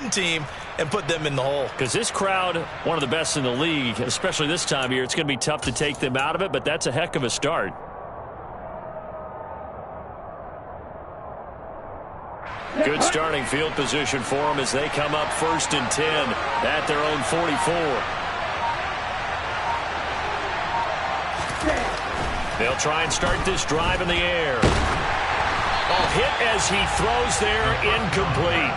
one team and put them in the hole. Because this crowd, one of the best in the league, especially this time of year, it's going to be tough to take them out of it, but that's a heck of a start. Good starting field position for them as they come up 1st and 10 at their own 44. They'll try and start this drive in the air. Hit as he throws there, incomplete.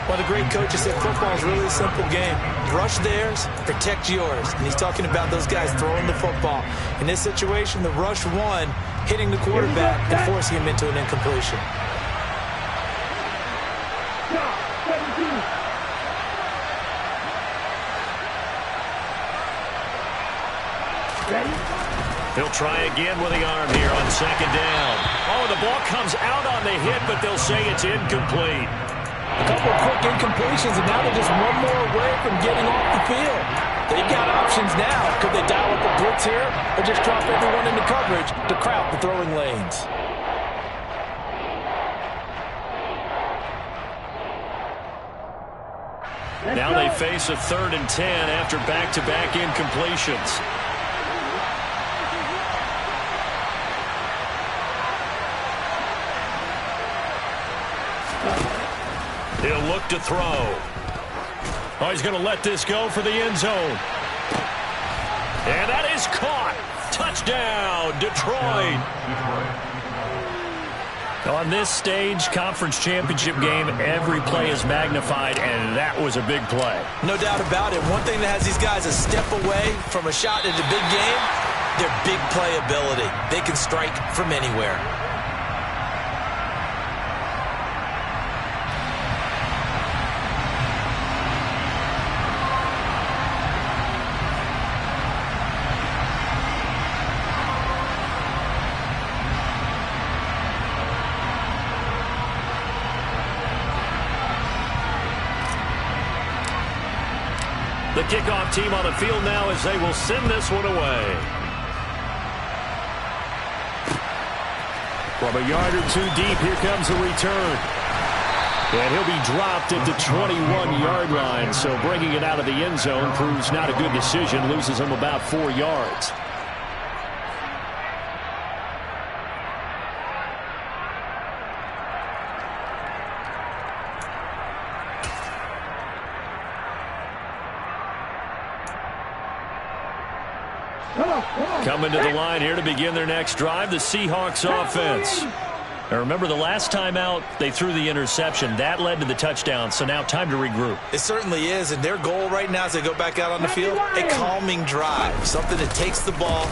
Well, the great coach said football is really a simple game. Rush theirs, protect yours. And he's talking about those guys throwing the football. In this situation, the rush one, hitting the quarterback and forcing him into an incompletion. He'll try again with the arm here on 2nd down. Oh, the ball comes out on the hit, but they'll say it's incomplete. A couple of quick incompletions, and now they're just one more away from getting off the field. They've got options now. Could they dial up a blitz here or just drop everyone into coverage to crowd the throwing lanes? Now they face a 3rd and 10 after back-to-back incompletions. He'll look to throw. Oh, he's going to let this go for the end zone. And that is caught. Touchdown, Detroit. On this stage, conference championship game, every play is magnified, and that was a big play. No doubt about it. One thing that has these guys a step away from a shot at the big game, their big play ability. They can strike from anywhere. The kickoff team on the field now as they will send this one away. From a yard or two deep, here comes a return. And he'll be dropped at the 21-yard line, so bringing it out of the end zone proves not a good decision, loses him about 4 yards. Coming to the line here to begin their next drive, the Seahawks offense. Now remember, the last time out, they threw the interception. That led to the touchdown, so now time to regroup. It certainly is, and their goal right now as they go back out on the field, a calming drive. Something that takes the ball,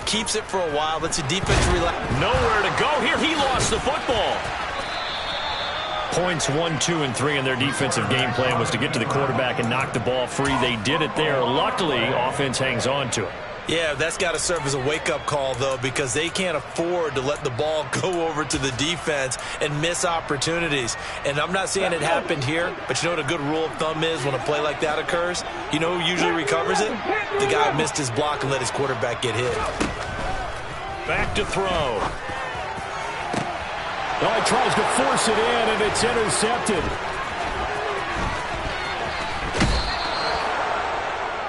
keeps it for a while, lets the defense relax. Nowhere to go here. He lost the football. Points 1, 2, and 3 in their defensive game plan was to get to the quarterback and knock the ball free. They did it there. Luckily, offense hangs on to it. Yeah, that's got to serve as a wake-up call, though, because they can't afford to let the ball go over to the defense and miss opportunities. And I'm not saying it happened here, but you know what a good rule of thumb is when a play like that occurs? You know who usually recovers it? The guy who missed his block and let his quarterback get hit. Back to throw. Oh, he tries to force it in, and it's intercepted.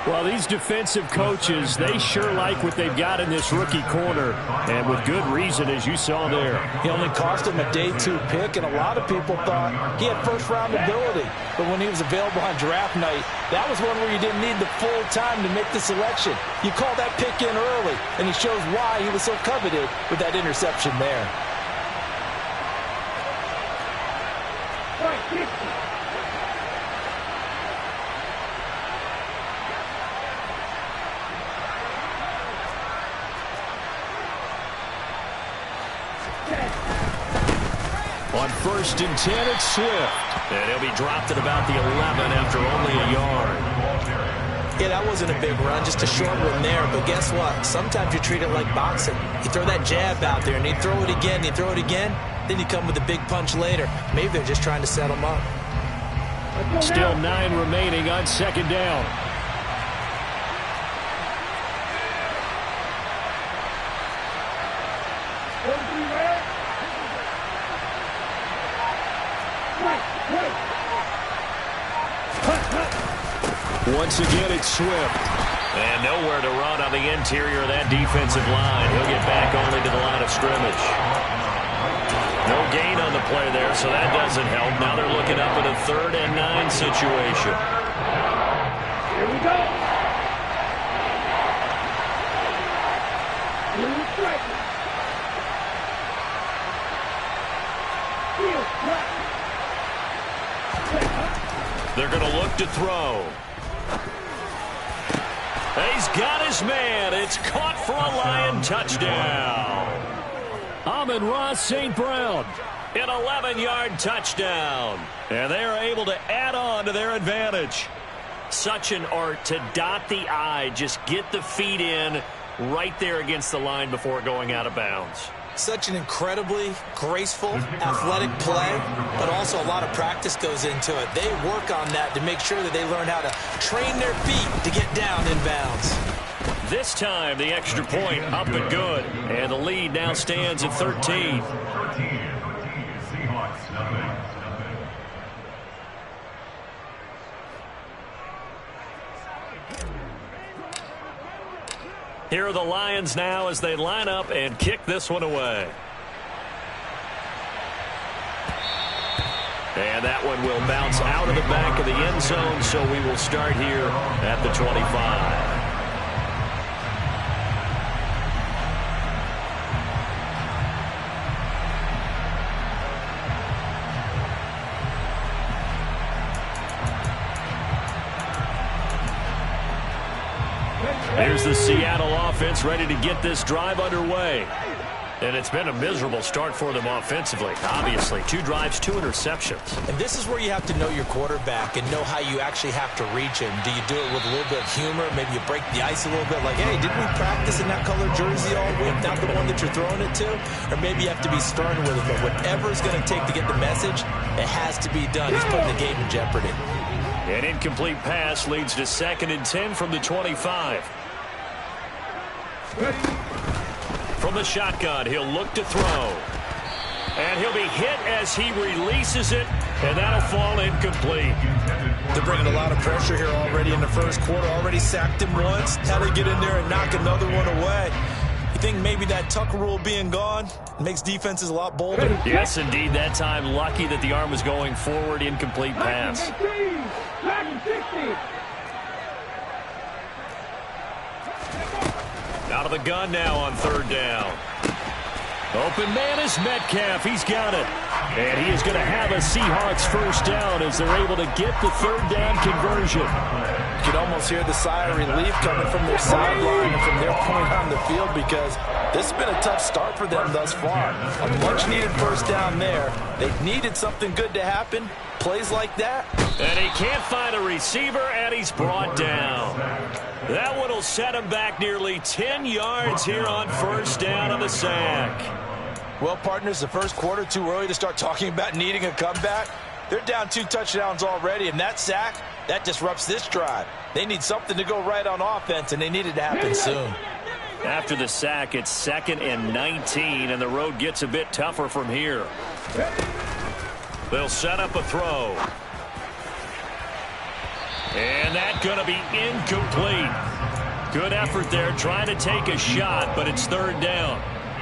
Well, these defensive coaches, they sure like what they've got in this rookie corner, and with good reason, as you saw there. He only cost him a day 2 pick, and a lot of people thought he had first-round ability. But when he was available on draft night, that was one where you didn't need the full time to make the selection. You call that pick in early, and he shows why he was so coveted with that interception there. On 1st and 10, it's Swift. And he'll be dropped at about the 11 after only a yard. Yeah, that wasn't a big run, just a short one there. But guess what? Sometimes you treat it like boxing. You throw that jab out there, and you throw it again, you throw it again, then you come with a big punch later. Maybe they're just trying to set him up. Still 9 remaining on 2nd down. Once again, it's Swift. And nowhere to run on the interior of that defensive line. He'll get back only to the line of scrimmage. No gain on the play there, so that doesn't help. Now they're looking up at a 3rd and 9 situation. Here we go. They're going to look to throw. He's got his man. It's caught for a Lion touchdown. Amon-Ra St. Brown. An 11-yard touchdown. And they are able to add on to their advantage. Such an art to dot the I, just get the feet in right there against the line before going out of bounds. Such an incredibly graceful, athletic play, but also a lot of practice goes into it. They work on that to make sure that they learn how to train their feet to get down in bounds. This time, the extra point up and good. And the lead now stands at 13. Here are the Lions now as they line up and kick this one away. And that one will bounce out of the back of the end zone, so we will start here at the 25. Here's the Seattle offense ready to get this drive underway. And it's been a miserable start for them offensively. Obviously, 2 drives, 2 interceptions. And this is where you have to know your quarterback and know how you actually have to reach him. Do you do it with a little bit of humor? Maybe you break the ice a little bit like, hey, didn't we practice in that color jersey all week? Not the one that you're throwing it to? Or maybe you have to be stern with it. But whatever it's going to take to get the message, it has to be done. He's putting the game in jeopardy. An incomplete pass leads to 2nd and 10 from the 25. From the shotgun, he'll look to throw. And he'll be hit as he releases it, and that'll fall incomplete. They're bringing a lot of pressure here already in the first quarter. Already sacked him once. How do they get in there and knock another one away? You think maybe that Tucker rule being gone makes defenses a lot bolder? Yes, indeed. That time, lucky that the arm was going forward. Incomplete pass. Out of the gun now on 3rd down. Open man is Metcalf. He's got it. And he is going to have a Seahawks first down as they're able to get the 3rd down conversion. You can almost hear the sigh of relief coming from their sideline and from their point on the field because this has been a tough start for them thus far. A much-needed first down there. They needed something good to happen. Plays like that. And he can't find a receiver, and he's brought down. That one will set him back nearly 10 yards here on first down on the sack. Well, partners, the first quarter, too early to start talking about needing a comeback. They're down 2 touchdowns already, and that sack, that disrupts this drive. They need something to go right on offense, and they need it to happen soon. After the sack, it's 2nd and 19, and the road gets a bit tougher from here. They'll set up a throw. And that's going to be incomplete. Good effort there trying to take a shot, but it's 3rd down.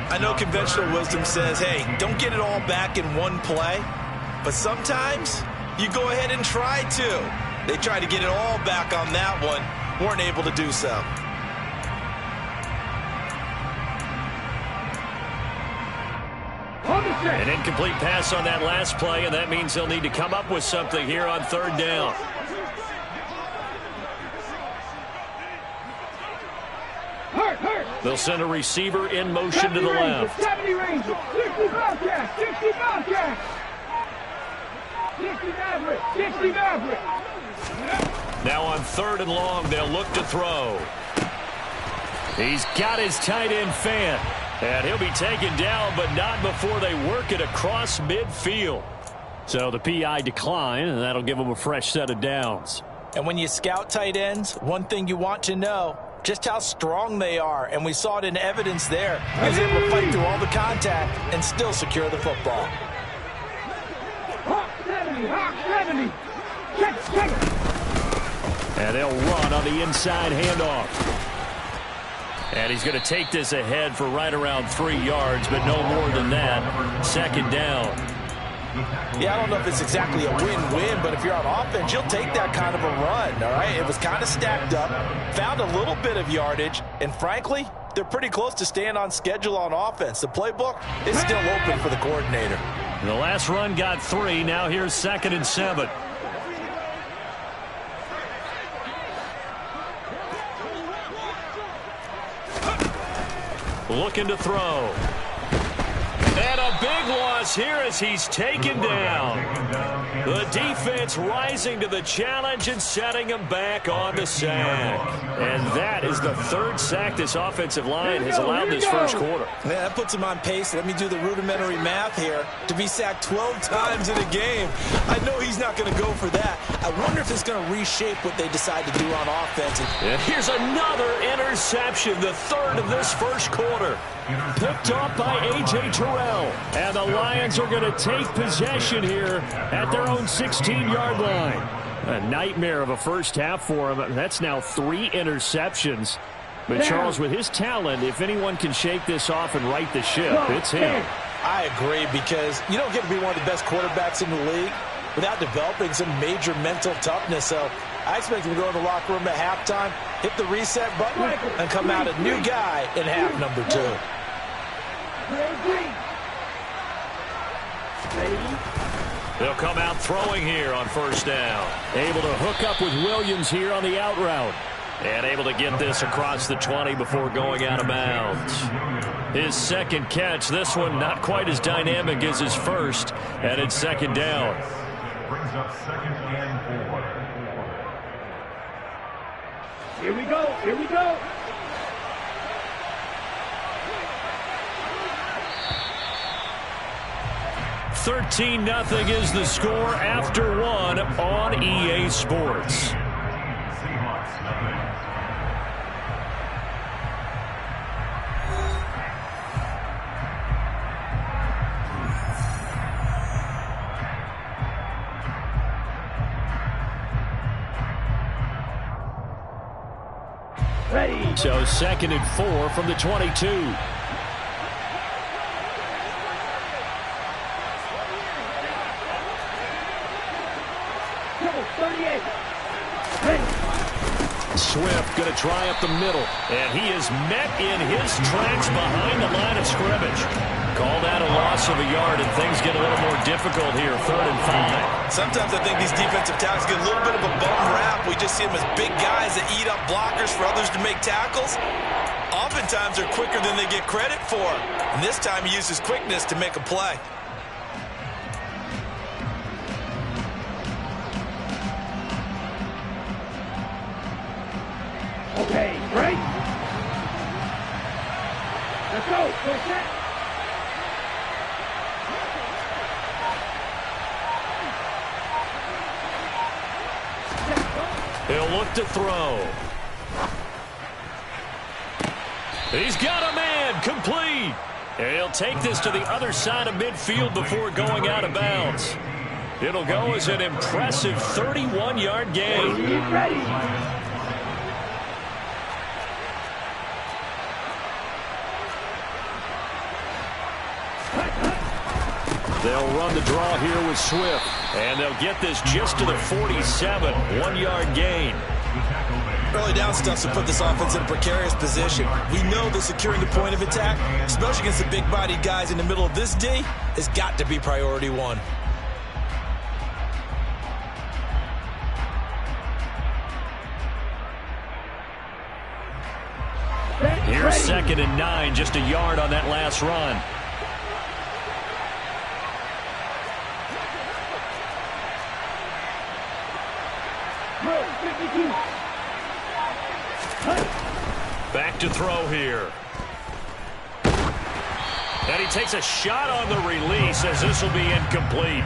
I know conventional wisdom says, hey, don't get it all back in one play. But sometimes you go ahead and try to. They tried to get it all back on that one. Weren't able to do so. An incomplete pass on that last play, and that means they'll need to come up with something here on 3rd down. They'll send a receiver in motion to the left. 70 Rangers, 60 Bobcats, 60 Bobcats, 60 Maverick, 60 Maverick. Now on 3rd and long, they'll look to throw. He's got his tight end fan. And he'll be taken down, but not before they work it across midfield. So the PI decline, and that'll give them a fresh set of downs. And when you scout tight ends, one thing you want to know, just how strong they are. And we saw it in evidence there. He was able to fight through all the contact and still secure the football. Hawk 70, Hawk 70. Check it. And they'll run on the inside handoff. And he's going to take this ahead for right around 3 yards, but no more than that. Second down. Yeah, I don't know if it's exactly a win-win, but if you're on offense, you'll take that kind of a run, all right? It was kind of stacked up, found a little bit of yardage, and frankly, they're pretty close to staying on schedule on offense. The playbook is still open for the coordinator. The last run got 3. Now here's 2nd and 7. Looking to throw. And a big loss here as he's taken down. The defense rising to the challenge and setting him back on the sack. And that is the 3rd sack this offensive line has allowed this first quarter. Yeah, that puts him on pace. Let me do the rudimentary math here. To be sacked 12 times in a game. I know he's not going to go for that. I wonder if it's going to reshape what they decide to do on offense. And here's another interception, the 3rd of this first quarter. Picked up by A.J. Terrell. And the Lions are going to take possession here at their own 16-yard line. A nightmare of a first half for him. That's now 3 interceptions. But Charles, with his talent, if anyone can shake this off and right the ship, it's him. I agree, because you don't get to be one of the best quarterbacks in the league without developing some major mental toughness. So I expect him to go in the locker room at halftime, hit the reset button, and come out a new guy in half number 2. They'll come out throwing here on first down. Able to hook up with Williams here on the out route. And able to get this across the 20 before going out of bounds. His 2nd catch, this one not quite as dynamic as his first, and it's 2nd down. Brings up 2nd and 4. Here we go, here we go. $13-0 is the score after 1 on EA Sports. Ready. So 2nd and 4 from the 22. Swift going to try up the middle. And he is met in his tracks behind the line of scrimmage. Called out a loss of a yard, and things get a little more difficult here. 3rd and 5. Sometimes I think these defensive tackles get a little bit of a bum rap. We just see them as big guys that eat up blockers for others to make tackles. Oftentimes they're quicker than they get credit for. And this time he uses quickness to make a play. Okay, break. Let's go. Go set. He'll look to throw. He's got a man, complete. And he'll take this to the other side of midfield before going out of bounds. It'll go as an impressive 31-yard gain. Ready. They'll run the draw here with Swift. And they'll get this just to the 47. 1-yard gain. Early down stuff to put this offense in a precarious position. We know that securing the point of attack, especially against the big-bodied guys in the middle of this D, has got to be priority 1. Here's 2nd and 9, just a yard on that last run. Back to throw here. And he takes a shot on the release as this will be incomplete.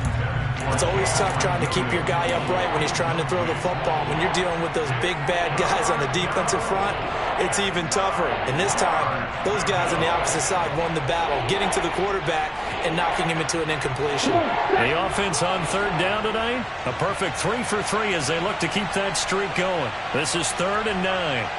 It's always tough trying to keep your guy upright when he's trying to throw the football. When you're dealing with those big, bad guys on the defensive front, it's even tougher. And this time, those guys on the opposite side won the battle, getting to the quarterback and knocking him into an incompletion. The offense on third down tonight, a perfect 3 for 3 as they look to keep that streak going. This is 3rd and 9.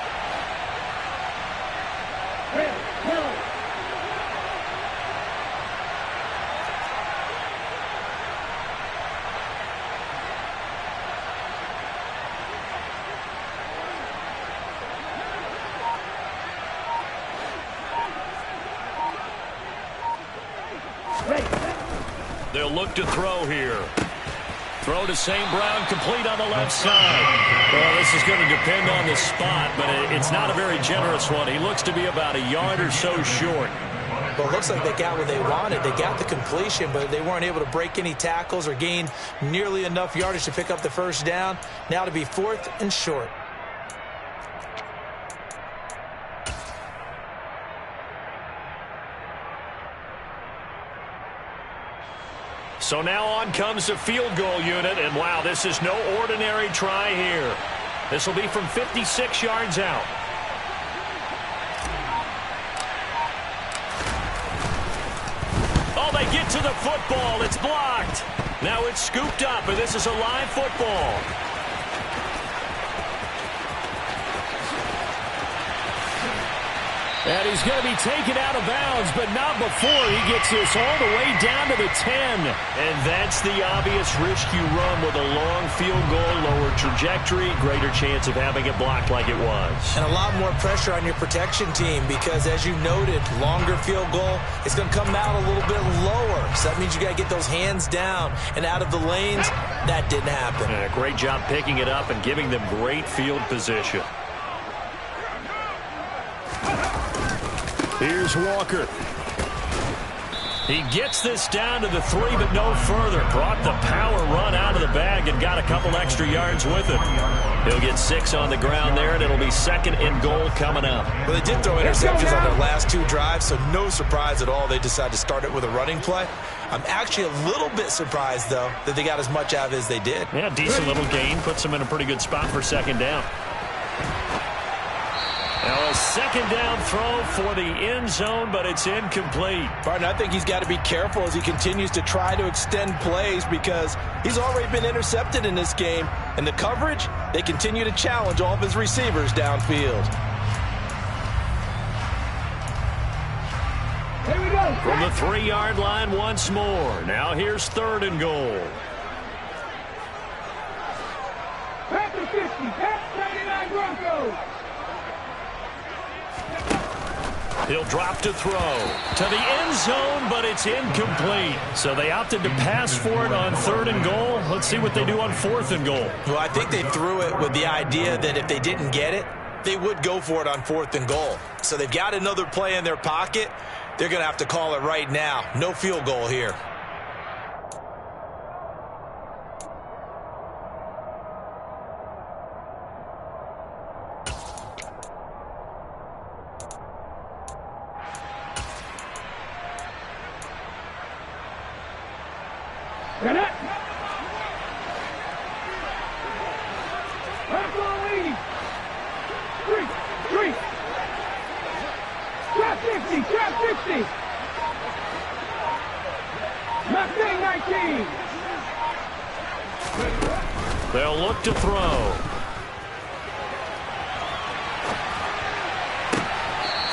They'll look to throw here. Throw to St. Brown, complete on the left side. Well, this is going to depend on the spot, but it's not a very generous one. He looks to be about a yard or so short. Well, it looks like they got what they wanted. They got the completion, but they weren't able to break any tackles or gain nearly enough yardage to pick up the first down. Now to be 4th and short. So now on comes the field goal unit, and wow, this is no ordinary try here. This will be from 56 yards out. Oh, they get to the football. It's blocked. Now it's scooped up, and this is a live football. And he's going to be taken out of bounds, but not before he gets this all the way down to the 10. And that's the obvious risk you run with a long field goal, lower trajectory, greater chance of having it blocked like it was. And a lot more pressure on your protection team because, as you noted, longer field goal, it's going to come out a little bit lower. So that means you got to get those hands down and out of the lanes. That didn't happen. And a great job picking it up and giving them great field position. Here's Walker. He gets this down to the 3, but no further. Brought the power run out of the bag and got a couple extra yards with it. He'll get 6 on the ground there, and it'll be 2nd and goal coming up. Well, they did throw interceptions on their last 2 drives, so no surprise at all they decided to start it with a running play. I'm actually a little bit surprised, though, that they got as much out of it as they did. Yeah, decent little gain. Puts them in a pretty good spot for 2nd down. Now a 2nd down throw for the end zone, but it's incomplete. Barton, I think he's got to be careful as he continues to try to extend plays because he's already been intercepted in this game. And the coverage, they continue to challenge all of his receivers downfield. Here we go. From the 3-yard line once more. Now here's 3rd and goal. Back to 50. Back 99 Broncos. He'll drop to throw to the end zone, but it's incomplete. So they opted to pass for it on 3rd and goal. Let's see what they do on 4th and goal. Well, I think they threw it with the idea that if they didn't get it, they would go for it on 4th and goal. So they've got another play in their pocket. They're going to have to call it right now. No field goal here. Get it. Back on lead. 3. Trap 60. Trap 60. Mustang 19. They'll look to throw.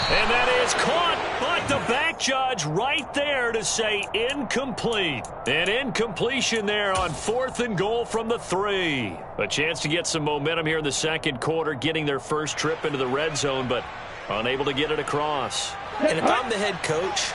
And that is caught, but the back judge right there to say incomplete. An incompletion there on 4th and goal from the 3. A chance to get some momentum here in the 2nd quarter, getting their first trip into the red zone, but unable to get it across. And if I'm the head coach,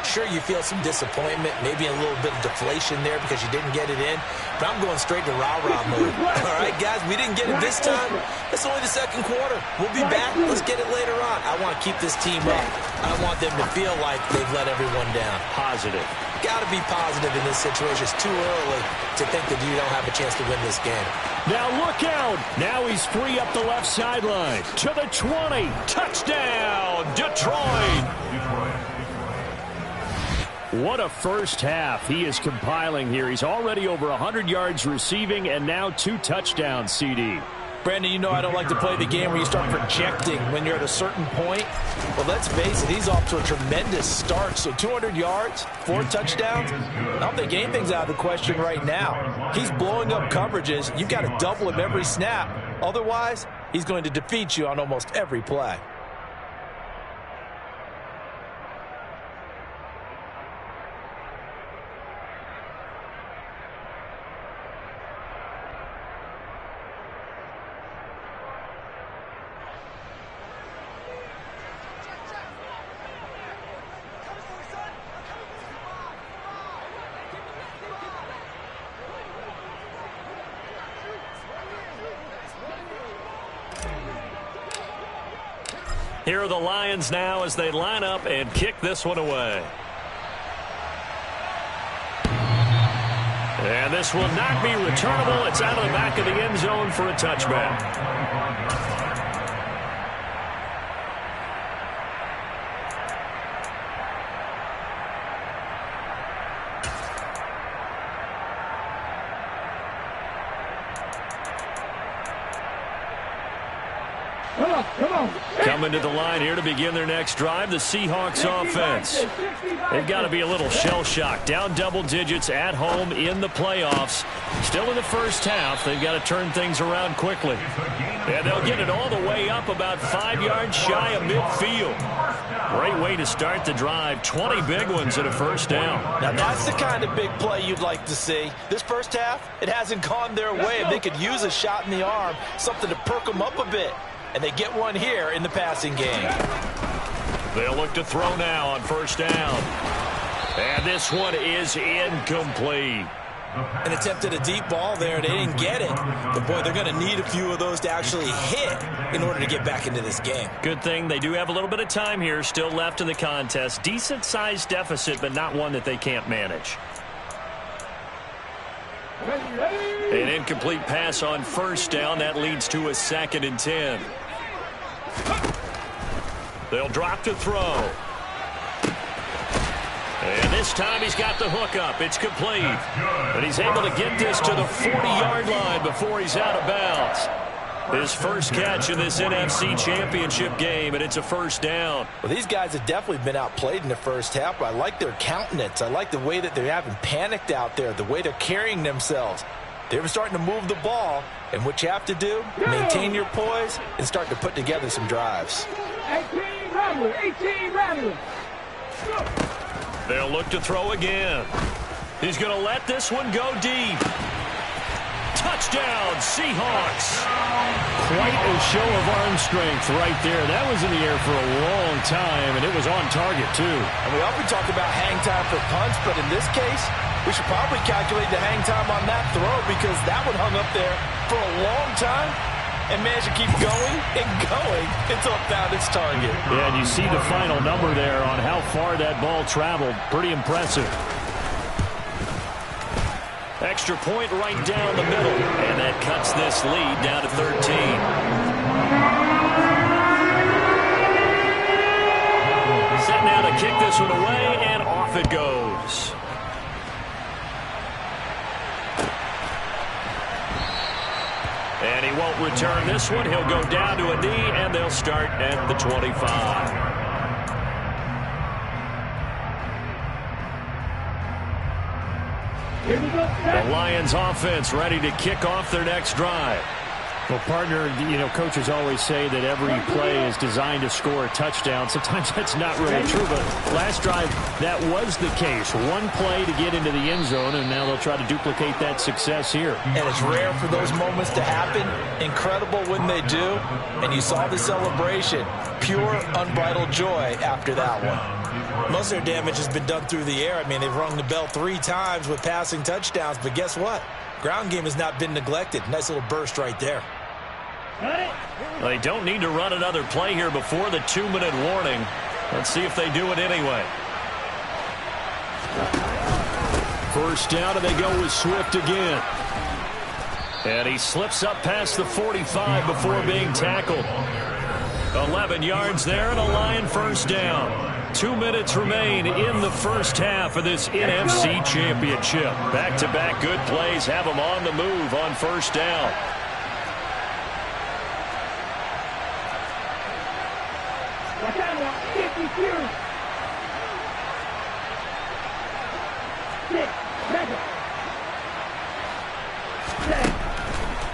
sure, you feel some disappointment, maybe a little bit of deflation there because you didn't get it in. But I'm going straight to rah-rah mode. All right, guys, we didn't get it this time. It's only the 2nd quarter. We'll be back. Let's get it later on. I want to keep this team up. I want them to feel like they've let everyone down. Positive. Got to be positive in this situation. It's too early to think that you don't have a chance to win this game. Now look out. Now he's free up the left sideline. To the 20. Touchdown, Detroit. What a first half he is compiling here. He's already over 100 yards receiving and now 2 touchdowns, CD. Brandon, you know I don't like to play the game where you start projecting when you're at a certain point. Well, let's face it, he's off to a tremendous start. So 200 yards, 4 touchdowns. I don't think anything's out of the question right now. He's blowing up coverages. You've got to double him every snap. Otherwise, he's going to defeat you on almost every play. Here are the Lions now as they line up and kick this one away. And this will not be returnable. It's out of the back of the end zone for a touchback. Coming to the line here to begin their next drive, the Seahawks offense. They've got to be a little shell-shocked. Down double digits at home in the playoffs. Still in the first half. They've got to turn things around quickly. And they'll get it all the way up about 5 yards shy of midfield. Great way to start the drive. 20 big ones at a first down. Now that's the kind of big play you'd like to see. This first half, it hasn't gone their way. If they could use a shot in the arm, something to perk them up a bit. And they get one here in the passing game. They'll look to throw now on first down. And this one is incomplete. And attempted a deep ball there. They didn't get it. But, boy, they're going to need a few of those to actually hit in order to get back into this game. Good thing they do have a little bit of time here still left in the contest. Decent-sized deficit, but not one that they can't manage. An incomplete pass on first down. That leads to a 2nd and 10. They'll drop to throw. And this time he's got the hook up. It's complete. But he's able to get this to the 40-yard line before he's out of bounds. His first catch in this NFC Championship game, and it's a first down. Well, these guys have definitely been outplayed in the first half, but I like their countenance. I like the way that they haven't panicked out there, the way they're carrying themselves. They're starting to move the ball, and what you have to do, maintain your poise and start to put together some drives. 18 Rattler. They'll look to throw again. He's going to let this one go deep. Touchdown, Seahawks. Quite a show of arm strength right there. That was in the air for a long time, and it was on target, too. And we often talk about hang time for punts, but in this case, we should probably calculate the hang time on that throw because that one hung up there for a long time and managed to keep going and going until it found its target. Yeah, and you see the final number there on how far that ball traveled. Pretty impressive. Extra point right down the middle, and that cuts this lead down to 13. Set now to kick this one away, and off it goes. And he won't return this one. He'll go down to a knee, and they'll start at the 25. The Lions offense ready to kick off their next drive. Well, partner, coaches always say that every play is designed to score a touchdown. Sometimes that's not really true, but last drive, that was the case. One play to get into the end zone, and now they'll try to duplicate that success here. And it's rare for those moments to happen. Incredible when they do. And you saw the celebration. Pure, unbridled joy after that one. Most of their damage has been done through the air. I mean, they've rung the bell 3 times with passing touchdowns, but guess what? Ground game has not been neglected. Nice little burst right there. They don't need to run another play here before the 2-minute warning. Let's see if they do it anyway. First down, and they go with Swift again. And he slips up past the 45 before being tackled. 11 yards there and a Lion first down. 2 minutes remain in the first half of this NFC Championship. Back-to-back good plays have them on the move on first down.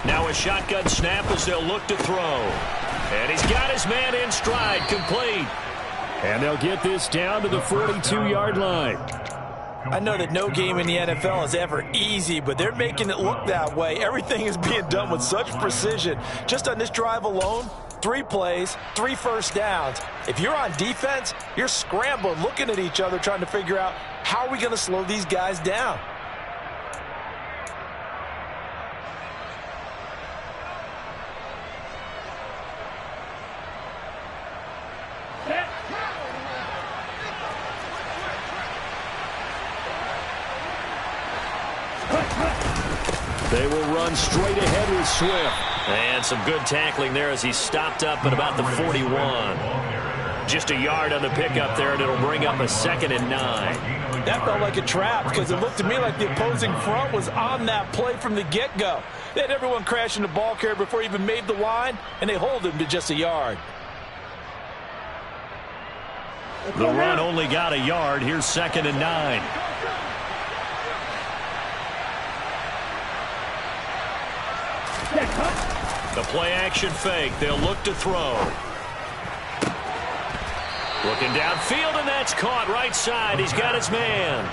Now a shotgun snap as they'll look to throw. And he's got his man in stride, complete. And they'll get this down to the 42-yard line. I know that no game in the NFL is ever easy, but they're making it look that way. Everything is being done with such precision. Just on this drive alone, 3 plays, 3 first downs. If you're on defense, you're scrambling, looking at each other, trying to figure out how are we going to slow these guys down. They will run straight ahead with Swift. And some good tackling there as he stopped up at about the 41. Just a yard on the pickup there, and it'll bring up a 2nd and 9. That felt like a trap because it looked to me like the opposing front was on that play from the get-go. They had everyone crashing the ball carrier before he even made the line, and they hold him to just a yard. The run only got a yard. Here's 2nd and 9. The play-action fake. They'll look to throw. Looking downfield, and that's caught right side. He's got his man.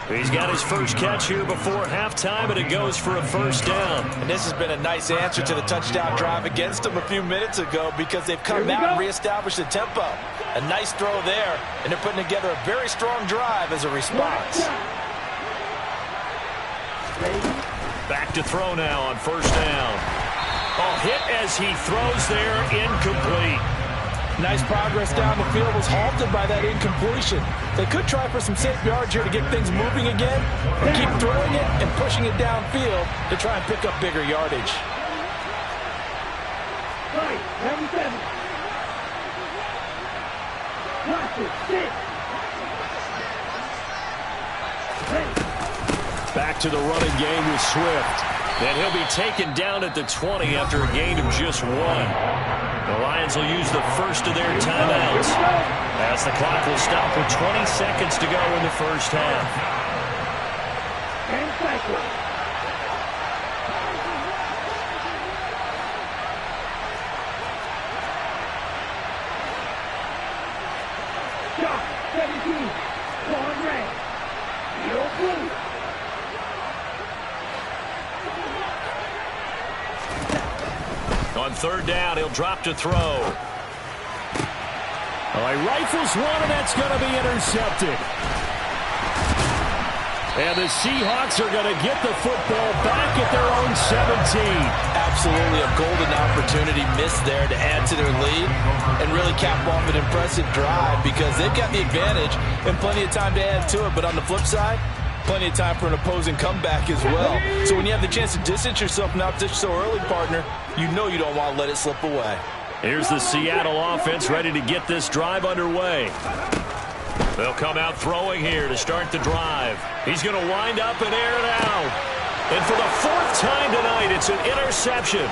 He's got his first catch here before halftime, and it goes for a first down. And this has been a nice answer to the touchdown drive against them a few minutes ago because they've come out and reestablished the tempo. A nice throw there, and they're putting together a very strong drive as a response. Back to throw now on first down. Oh, hit as he throws there, incomplete. Nice progress down the field, was halted by that incompletion. They could try for some safe yards here to get things moving again, or keep throwing it and pushing it downfield to try and pick up bigger yardage. Back to the running game with Swift. And he'll be taken down at the 20 after a gain of just 1. The Lions will use the first of their timeouts as the clock will stop with 20 seconds to go in the first half. On third down, he'll drop to throw. He rifles one, and that's going to be intercepted. And the Seahawks are going to get the football back at their own 17. Absolutely a golden opportunity missed there to add to their lead and really cap off an impressive drive because they've got the advantage and plenty of time to add to it. But on the flip side, plenty of time for an opposing comeback as well. So when you have the chance to distance yourself from opposition so early, partner, you know you don't want to let it slip away. Here's the Seattle offense ready to get this drive underway. They'll come out throwing here to start the drive. He's going to wind up and air it out. And for the 4th time tonight, it's an interception.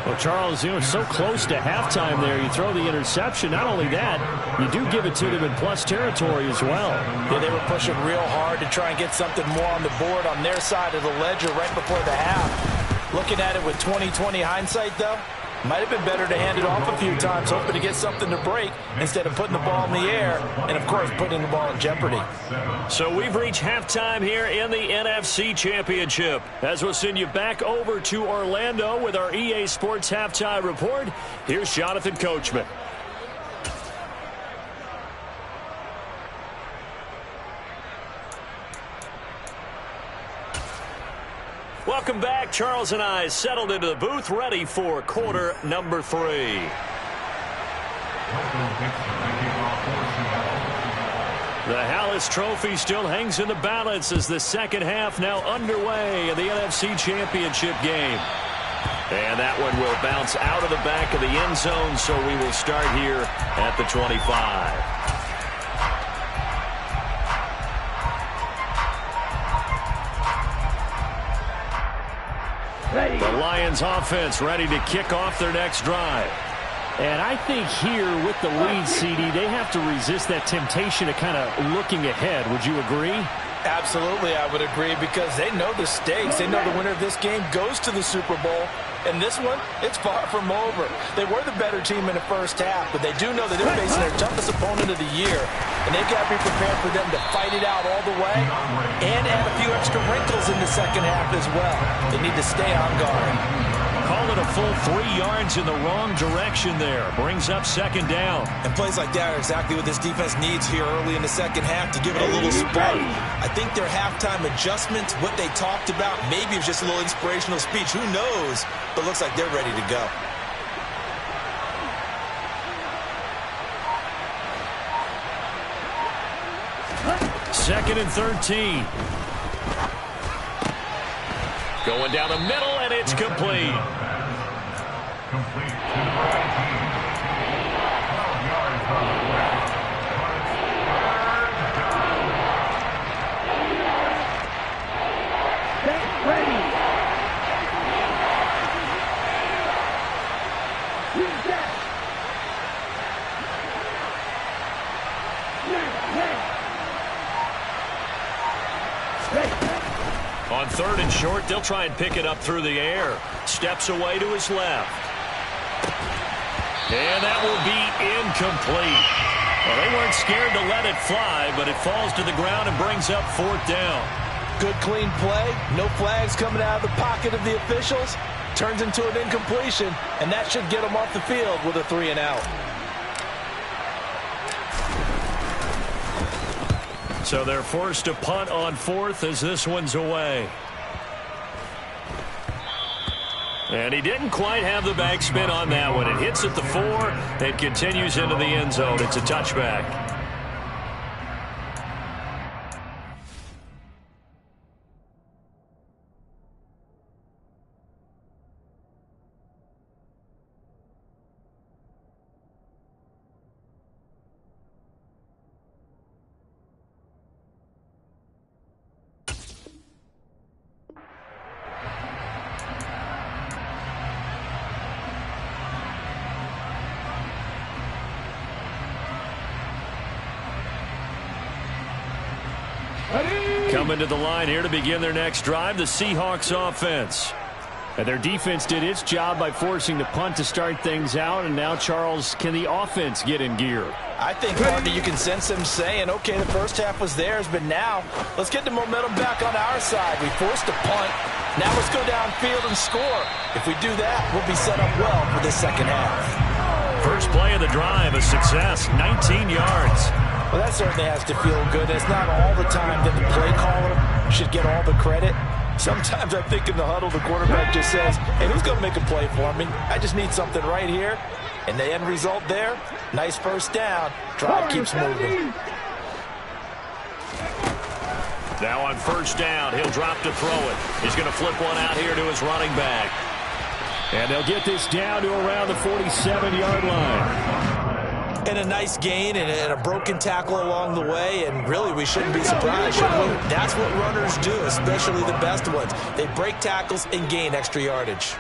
Well, Charles, so close to halftime there. You throw the interception. Not only that, you do give it to them in plus territory as well. Yeah, they were pushing real hard to try and get something more on the board on their side of the ledger right before the half. Looking at it with 20/20 hindsight, though, might have been better to hand it off a few times, hoping to get something to break instead of putting the ball in the air and, of course, putting the ball in jeopardy. So we've reached halftime here in the NFC Championship. As we'll send you back over to Orlando with our EA Sports Halftime Report, here's Jonathan Coachman. Welcome back. Charles and I settled into the booth, ready for quarter number 3. The Hallis Trophy still hangs in the balance as the second half now underway in the NFC Championship game. And that one will bounce out of the back of the end zone, so we will start here at the 25. The Lions offense ready to kick off their next drive. And I think here with the lead, CD, they have to resist that temptation of kind of looking ahead. Would you agree? Absolutely, I would agree, because they know the stakes. They know the winner of this game goes to the Super Bowl. And this one, it's far from over. They were the better team in the first half, but they do know that they're facing their toughest opponent of the year. And they've got to be prepared for them to fight it out all the way and add a few extra wrinkles in the second half as well. They need to stay on guard. Call it a full 3 yards in the wrong direction there. Brings up second down. And plays like that are exactly what this defense needs here early in the second half to give it a little spark. I think their halftime adjustments, what they talked about, maybe it was just a little inspirational speech. Who knows? But looks like they're ready to go. Second and 13. Going down the middle, and it's complete. On third and short, they'll try and pick it up through the air. Steps away to his left. And that will be incomplete. Well, they weren't scared to let it fly, but it falls to the ground and brings up fourth down. Good, clean play. No flags coming out of the pocket of the officials. Turns into an incompletion, and that should get them off the field with a 3 and out. So they're forced to punt on fourth as this one's away. And he didn't quite have the backspin on that one. It hits at the 4 and continues into the end zone. It's a touchback. Coming to the line here to begin their next drive, the Seahawks offense. And their defense did its job by forcing the punt to start things out. And now, Charles, can the offense get in gear? I think, Marty, you can sense them saying, okay, the first half was theirs, but now let's get the momentum back on our side. We forced a punt. Now let's go downfield and score. If we do that, we'll be set up well for this second half. First play of the drive, a success, 19 yards. Well, that certainly has to feel good. It's not all the time that the play caller should get all the credit. Sometimes I think in the huddle, the quarterback just says, hey, who's going to make a play for me? I just need something right here. And the end result there, nice first down. Drive keeps moving. Now on first down, he'll drop to throw it. He's going to flip one out here to his running back. And they'll get this down to around the 47-yard line. And a nice gain and a broken tackle along the way, and really we shouldn't be surprised, should we? That's what runners do, especially the best ones. They break tackles and gain extra yardage.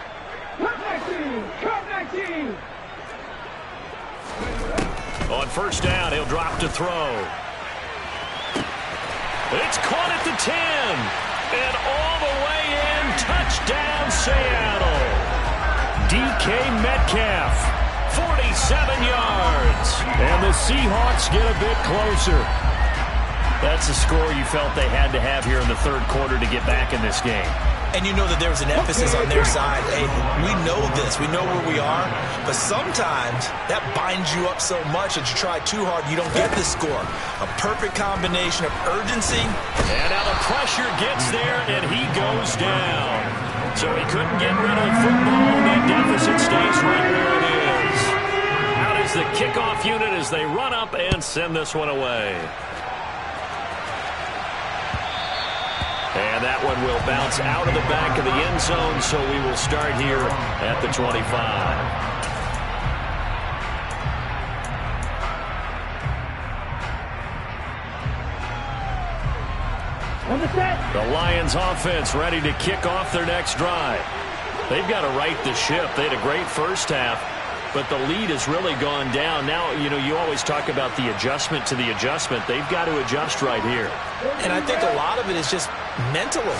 On first down, he'll drop to throw. It's caught at the 10, and all the way in, touchdown Seattle. DK Metcalf. 47 yards. And the Seahawks get a bit closer. That's the score you felt they had to have here in the third quarter to get back in this game. And you know that there was an emphasis on their side. Hey, we know this. We know where we are. But sometimes that binds you up so much that you try too hard, you don't get the score. A perfect combination of urgency. And now the pressure gets there, and he goes down. So he couldn't get rid of the football. That deficit stays right where it is. Out is the kickoff unit as they run up and send this one away. And that one will bounce out of the back of the end zone, so we will start here at the 25. The Lions offense ready to kick off their next drive. They've got to right the ship. They had a great first half. but the lead has really gone down. Now, you always talk about the adjustment to the adjustment. They've got to adjust right here. And I think a lot of it is just mentally.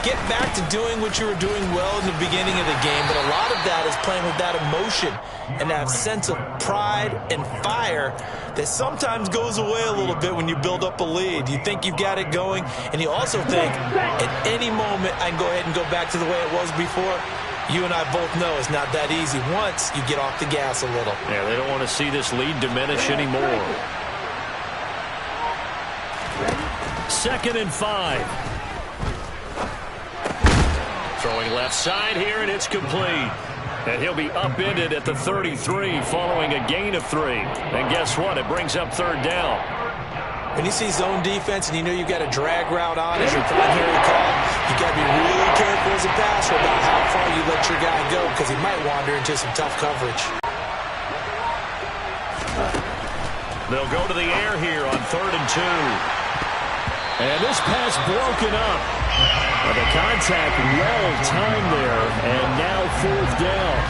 Get back to doing what you were doing well in the beginning of the game, but a lot of that is playing with that emotion and that sense of pride and fire that sometimes goes away a little bit when you build up a lead. You think you've got it going, and you also think at any moment I can go ahead and go back to the way it was before. You and I both know it's not that easy once you get off the gas a little. Yeah, they don't want to see this lead diminish anymore. 2nd and 5. Throwing left side here, and it's complete. And he'll be upended at the 33 following a gain of 3. And guess what? It brings up 3rd down. When you see zone defense and you know you've got a drag route on as your primary call, you got to be really careful as a passer about how far you let your guy go because he might wander into some tough coverage. They'll go to the air here on 3rd and 2. And this pass broken up. The contact well timed there, and now 4th down.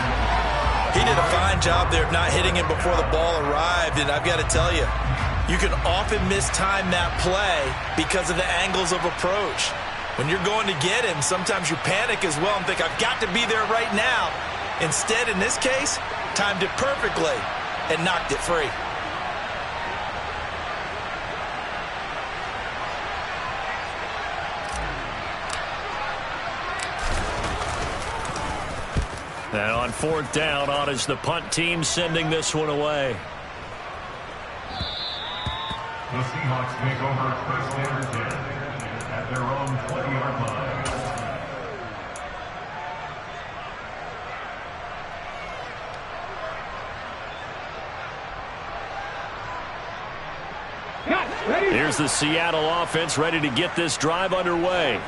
He did a fine job there of not hitting him before the ball arrived, and I've got to tell you, you can often mistime that play because of the angles of approach. When you're going to get him, sometimes you panic as well and think, I've got to be there right now. Instead, in this case, timed it perfectly and knocked it free. And on 4th down, on is the punt team sending this one away. The Seahawks take over first and 10 at their own 20-yard line. Here's the Seattle offense ready to get this drive underway.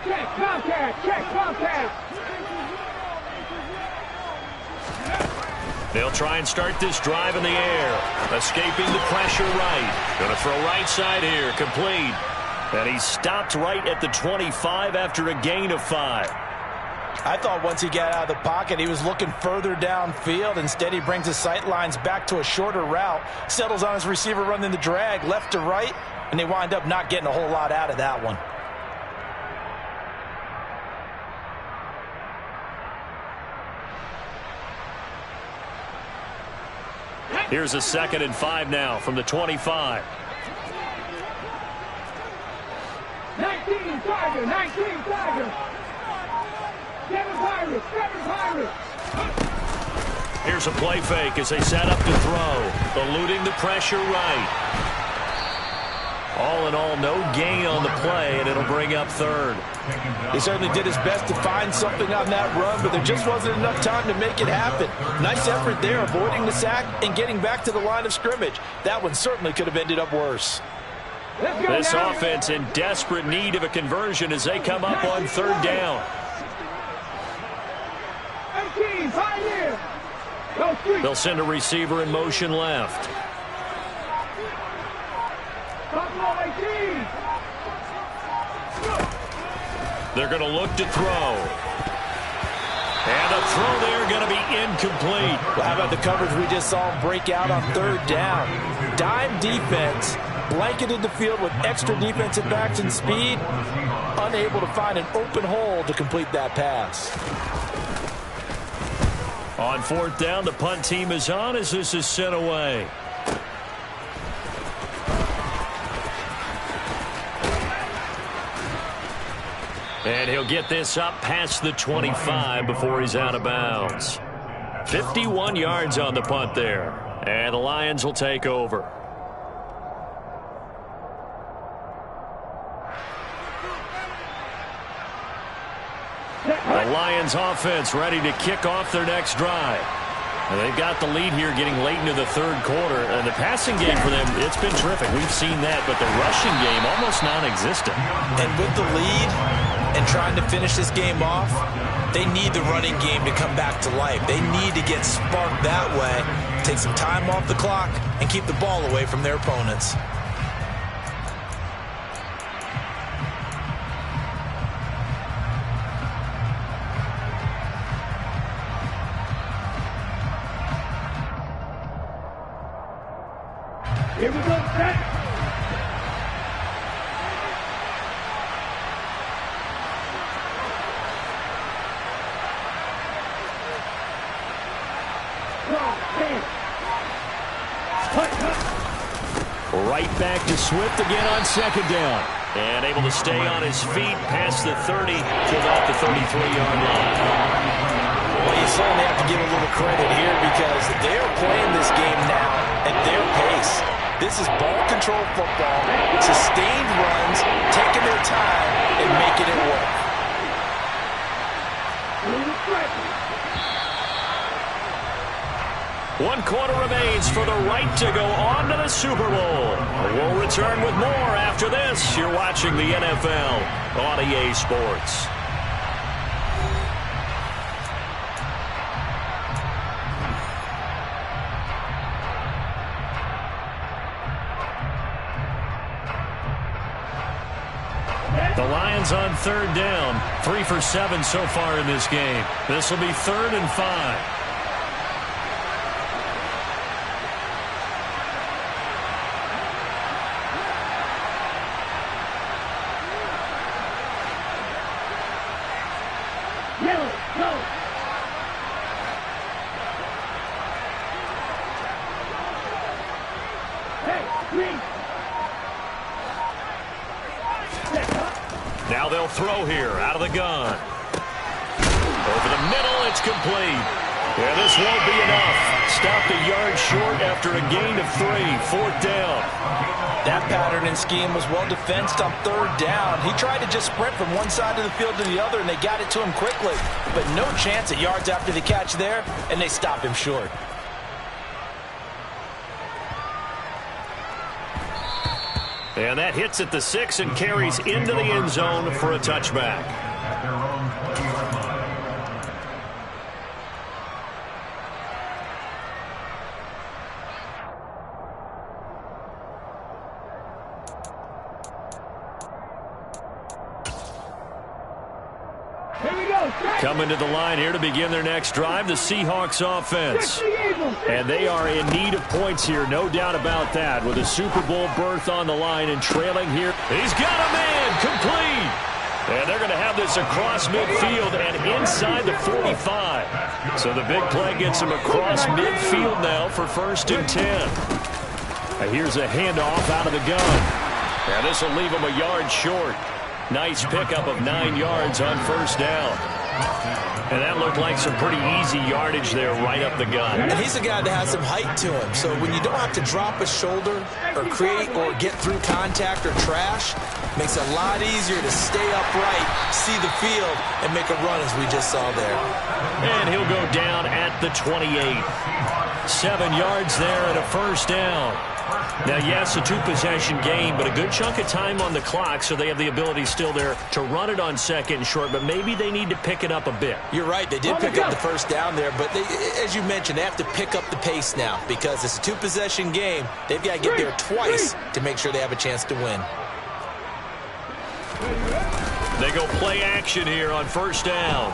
Check contact, check contact. They'll try and start this drive in the air. Escaping the pressure right. Going to throw right side here. Complete. And he stopped right at the 25 after a gain of 5. I thought once he got out of the pocket, he was looking further downfield. Instead, he brings his sight lines back to a shorter route, settles on his receiver running the drag left to right, and they wind up not getting a whole lot out of that one. Here's a 2nd and 5 now from the 25. 19 Tiger, 19 Tiger. 7 Pirates, 7 Pirates. Here's a play fake as they set up to throw. Eluding the pressure right. All in all, no gain on the play, and it'll bring up 3rd. He certainly did his best to find something on that run, but there just wasn't enough time to make it happen. Nice effort there, avoiding the sack and getting back to the line of scrimmage. That one certainly could have ended up worse. This offense in desperate need of a conversion as they come up on 3rd down. 18, Pioneer. They'll send a receiver in motion left. Buffalo 18. They're going to look to throw. And the throw there going to be incomplete. Well, how about the coverage we just saw him break out on 3rd down? Dime defense, blanketed the field with extra defensive backs and speed, unable to find an open hole to complete that pass. On 4th down, the punt team is on as this is sent away. And he'll get this up past the 25 before he's out of bounds. 51 yards on the punt there. And the Lions will take over. The Lions offense ready to kick off their next drive. And they've got the lead here getting late into the 3rd quarter. And the passing game for them, it's been terrific. We've seen that, but the rushing game almost non-existent. And with the lead and trying to finish this game off, they need the running game to come back to life. They need to get sparked that way, take some time off the clock, and keep the ball away from their opponents. Here we go, set. Right back to Swift again on second down. And able to stay on his feet past the 30 to about the 33-yard line. Well, you certainly have to give a little credit here because they're playing this game now at their pace. This is ball control football, sustained runs, taking their time, and making it work. One quarter remains for the right to go on to the Super Bowl. We'll return with more after this. You're watching the NFL on EA Sports. The Lions on third down. 3 for 7 so far in this game. This will be 3rd and 5. Now they'll throw here out of the gun. Over the middle, it's complete. Yeah, this won't be enough. Stopped a yard short after a gain of 3. 4th down. That pattern and scheme was well defensed on 3rd down. He tried to just sprint from one side of the field to the other, and they got it to him quickly. But no chance at yards after the catch there, and they stop him short. And that hits at the 6 and carries into the end zone for a touchback. At their own 20-yard line. Coming to the line here to begin their next drive, the Seahawks offense. And they are in need of points here, no doubt about that, with a Super Bowl berth on the line and trailing here. He's got a man, complete. And they're going to have this across midfield and inside the 45. So the big play gets him across midfield now for 1st and 10. And here's a handoff out of the gun. And this will leave him a yard short. Nice pickup of 9 yards on 1st down. And that looked like some pretty easy yardage there right up the gut. And he's a guy that has some height to him. So when you don't have to drop a shoulder or create or get through contact or trash, makes it a lot easier to stay upright, see the field, and make a run as we just saw there. And he'll go down at the 28. 7 yards there and a 1st down. Now, yes, a 2-possession game, but a good chunk of time on the clock, so they have the ability still there to run it on 2nd and short, but maybe they need to pick it up a bit. You're right. They did pick up the 1st down there, but as you mentioned, they have to pick up the pace now because it's a 2-possession game. They've got to get there twice to make sure they have a chance to win. They go play action here on 1st down.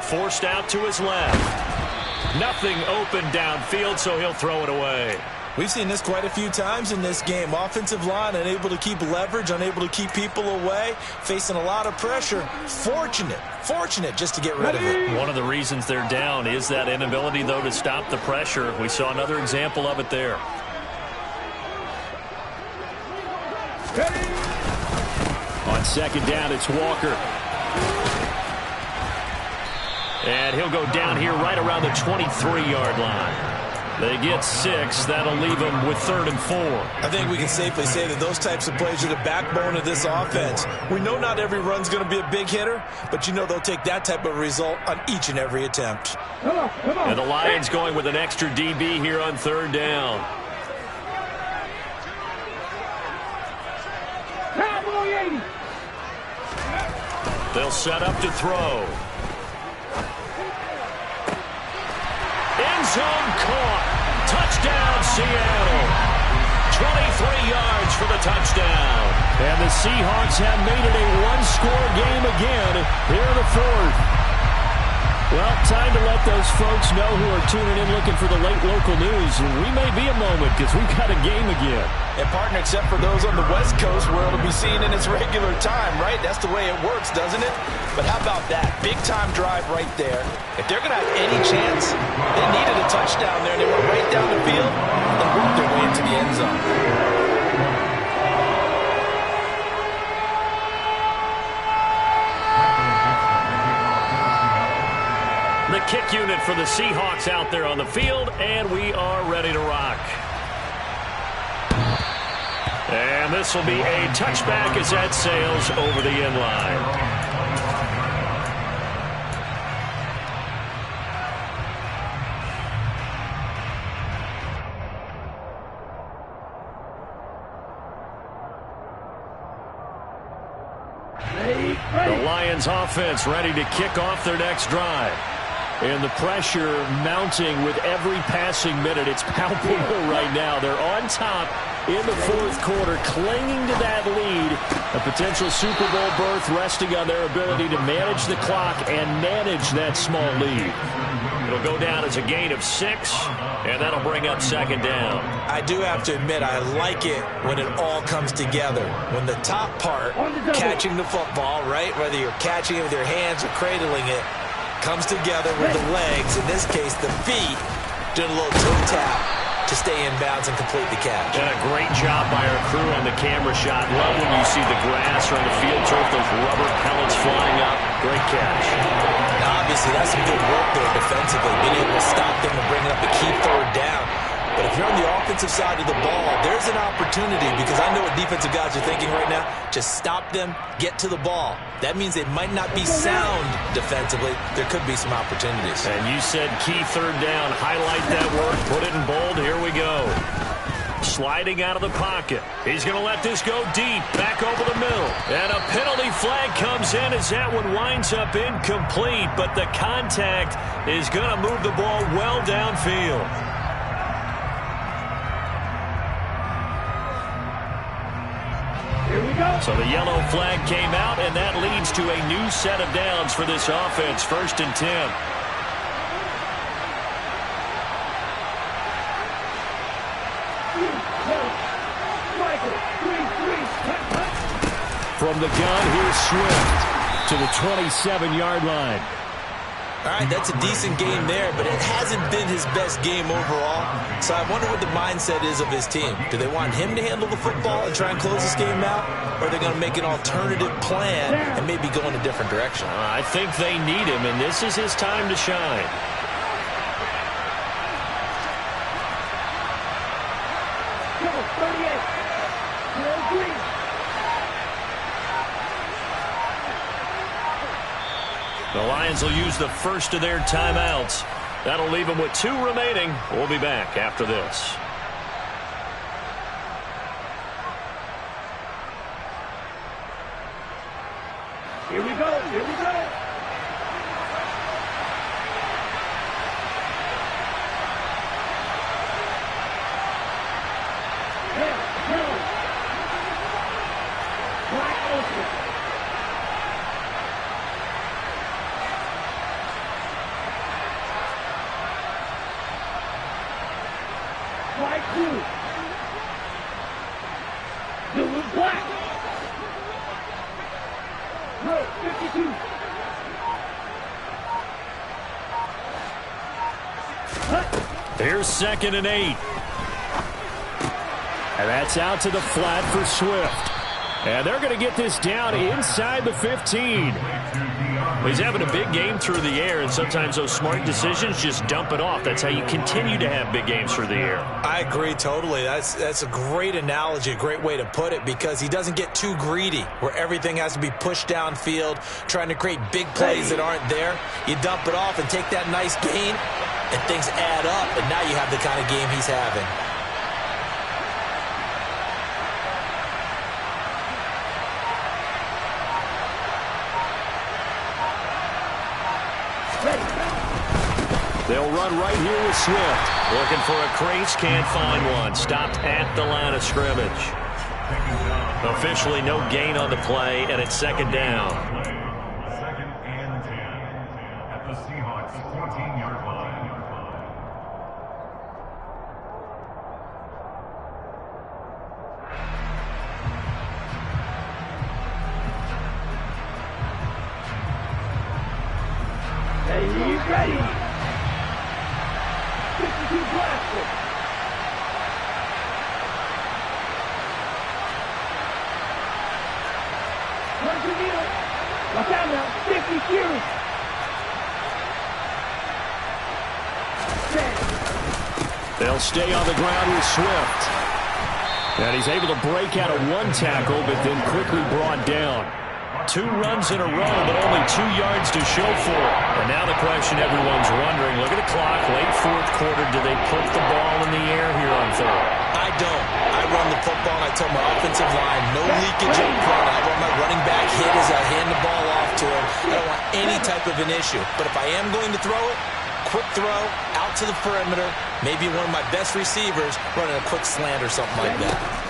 Forced out to his left. Nothing open downfield, so he'll throw it away. We've seen this quite a few times in this game. Offensive line unable to keep leverage, unable to keep people away, facing a lot of pressure. Fortunate just to get rid of it. One of the reasons they're down is that inability, though, to stop the pressure. We saw another example of it there. On 2nd down, it's Walker. And he'll go down here right around the 23-yard line. They get 6. That'll leave them with 3rd and 4. I think we can safely say that those types of plays are the backbone of this offense. We know not every run's going to be a big hitter, but you know they'll take that type of result on each and every attempt. Come on. And the Lions going with an extra DB here on 3rd down. They'll set up to throw. End zone caught. Touchdown, Seattle. 23 yards for the touchdown. And the Seahawks have made it a one-score game again here in the 4th. Well, time to let those folks know who are tuning in looking for the late local news. We may be a moment because we've got a game again. And, partner, except for those on the West Coast where it'll be seen in its regular time, right? That's the way it works, doesn't it? But how about that? Big-time drive right there. If they're going to have any chance, they needed a touchdown there. They went right down the field and worked their way into the end zone. The kick unit for the Seahawks out there on the field, and we are ready to rock. And this will be a touchback as that sails over the end line. The Lions offense ready to kick off their next drive. And the pressure mounting with every passing minute. It's palpable right now. They're on top in the fourth quarter, clinging to that lead. A potential Super Bowl berth resting on their ability to manage the clock and manage that small lead. It'll go down as a gain of 6, and that'll bring up second down. I do have to admit, I like it when it all comes together. When the top part, catching the football, right, whether you're catching it with your hands or cradling it, comes together with the legs, in this case the feet, doing a little toe tap to stay in bounds and complete the catch. And a great job by our crew on the camera shot. Love when you see the grass or the field turf, those rubber pellets flying up. Great catch. Now, obviously, that's some good work there defensively, being able to stop them and bring up a key third down. But if you're on the offensive side of the ball, there's an opportunity, because I know what defensive guys are thinking right now. Just stop them, get to the ball. That means they might not be sound defensively. There could be some opportunities. And you said key third down. Highlight that word. Put it in bold. Here we go. Sliding out of the pocket. He's going to let this go deep. Back over the middle. And a penalty flag comes in as that one winds up incomplete. But the contact is going to move the ball well downfield. So the yellow flag came out, and that leads to a new set of downs for this offense. 1st and 10. From the gun, here's Swift to the 27-yard line. All right, that's a decent game there, but it hasn't been his best game overall. So I wonder what the mindset is of his team. Do they want him to handle the football and try and close this game out? Or are they going to make an alternative plan and maybe go in a different direction? I think they need him, and this is his time to shine. The Lions will use the first of their timeouts. That'll leave them with 2 remaining. We'll be back after this. Here we go. Here we go. Here's 2nd and 8. And that's out to the flat for Swift. And they're going to get this down inside the 15. He's having a big game through the air, and sometimes those smart decisions just dump it off. That's how you continue to have big games through the air. I agree totally. That's a great analogy, a great way to put it, because he doesn't get too greedy where everything has to be pushed downfield, trying to create big plays that aren't there. You dump it off and take that nice gain, and things add up, and now you have the kind of game he's having. They'll run right here with Swift. Looking for a crease, can't find one. Stopped at the line of scrimmage. Officially no gain on the play, and it's 2nd down. 2nd and 10 at the Seahawks' 14-yard line. He's ready. 52 plastic. Punch the needle. Watch out now. 50 series. 10. They'll stay on the ground with Swift. And he's able to break out of one tackle, but then quickly brought down. 2 runs in a row, but only 2 yards to show for it. And now the question everyone's wondering, look at the clock, late fourth quarter, do they put the ball in the air here on third? I don't. I run the football, and I tell my offensive line, no leakage up front. I want my running back hit as I hand the ball off to him. I don't want any type of an issue. But if I am going to throw it, quick throw, out to the perimeter, maybe one of my best receivers running a quick slant or something like that.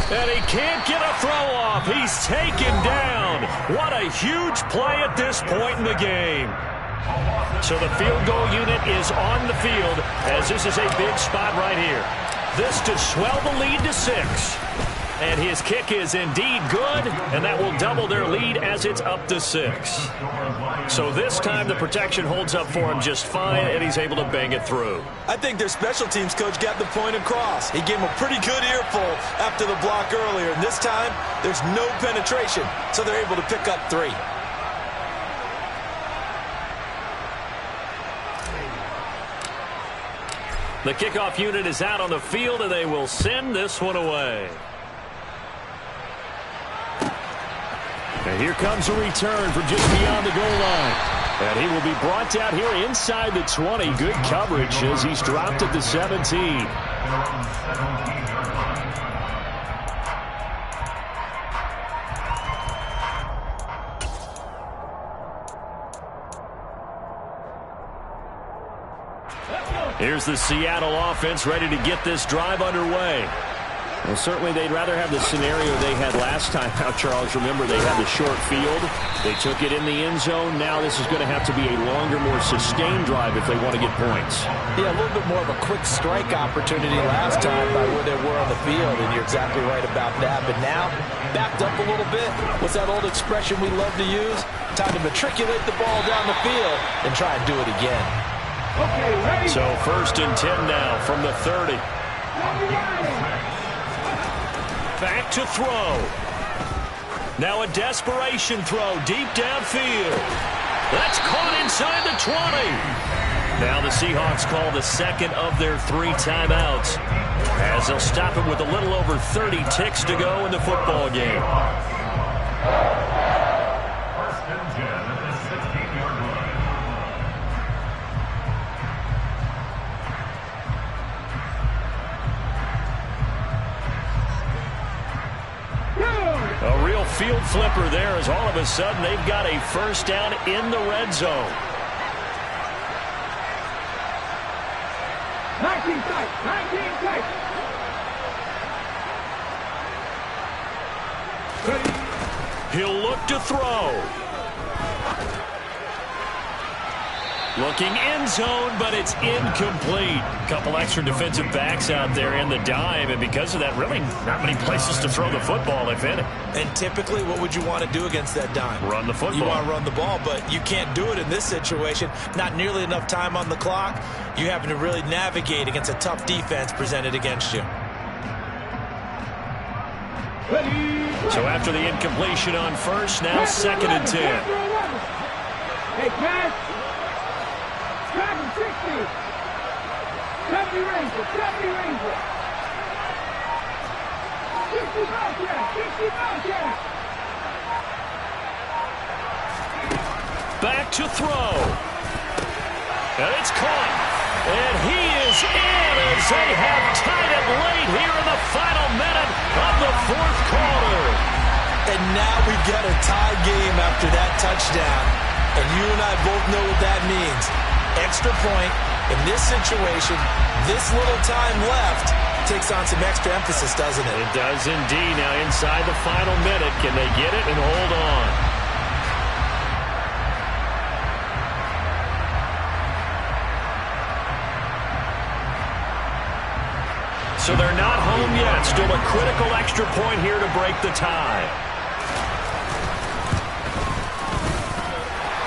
And he can't get a throw off. He's taken down. What a huge play at this point in the game. So the field goal unit is on the field as this is a big spot right here. This to swell the lead to 6. And his kick is indeed good, and that will double their lead as it's up to 6. So this time the protection holds up for him just fine, and he's able to bang it through. I think their special teams coach got the point across. He gave him a pretty good earful after the block earlier, and this time there's no penetration, so they're able to pick up 3. The kickoff unit is out on the field, and they will send this one away. And here comes a return from just beyond the goal line. And he will be brought down here inside the 20. Good coverage as he's dropped at the 17. Here's the Seattle offense ready to get this drive underway. Well, certainly they'd rather have the scenario they had last time out, Charles. Remember, they had the short field. They took it in the end zone. Now this is going to have to be a longer, more sustained drive if they want to get points. Yeah, a little bit more of a quick strike opportunity last time by where they were on the field, and you're exactly right about that. But now, backed up a little bit. What's that old expression we love to use? Time to matriculate the ball down the field and try and do it again. Okay, ready. So 1st and 10 now from the 30. Back to throw. Now a desperation throw deep downfield. That's caught inside the 20. Now the Seahawks call the second of their 3 timeouts as they'll stop it with a little over 30 ticks to go in the football game. 1st and 10 at the 16-yard line. A real field flipper there as all of a sudden they've got a first down in the red zone. 19 tight. 19 tight. He'll look to throw. Looking end zone, but it's incomplete. Couple extra defensive backs out there in the dime, and because of that, really not many places to throw the football, if any. And typically, what would you want to do against that dime? Run the football. You want to run the ball, but you can't do it in this situation. Not nearly enough time on the clock. You having to really navigate against a tough defense presented against you. So after the incompletion on first, now 2nd and 10. Hey, pass. 60. 70 Ranger. 70 Ranger. 60 Bobcat. 60 Bobcat. Back to throw. And it's caught. And he is in as they have tied it late here in the final minute of the 4th quarter. And now we've got a tie game after that touchdown. And you and I both know what that means. Extra point in this situation, this little time left takes on some extra emphasis, doesn't it? It does indeed. Now inside the final minute, can they get it and hold on? So they're not home yet. Still a critical extra point here to break the tie.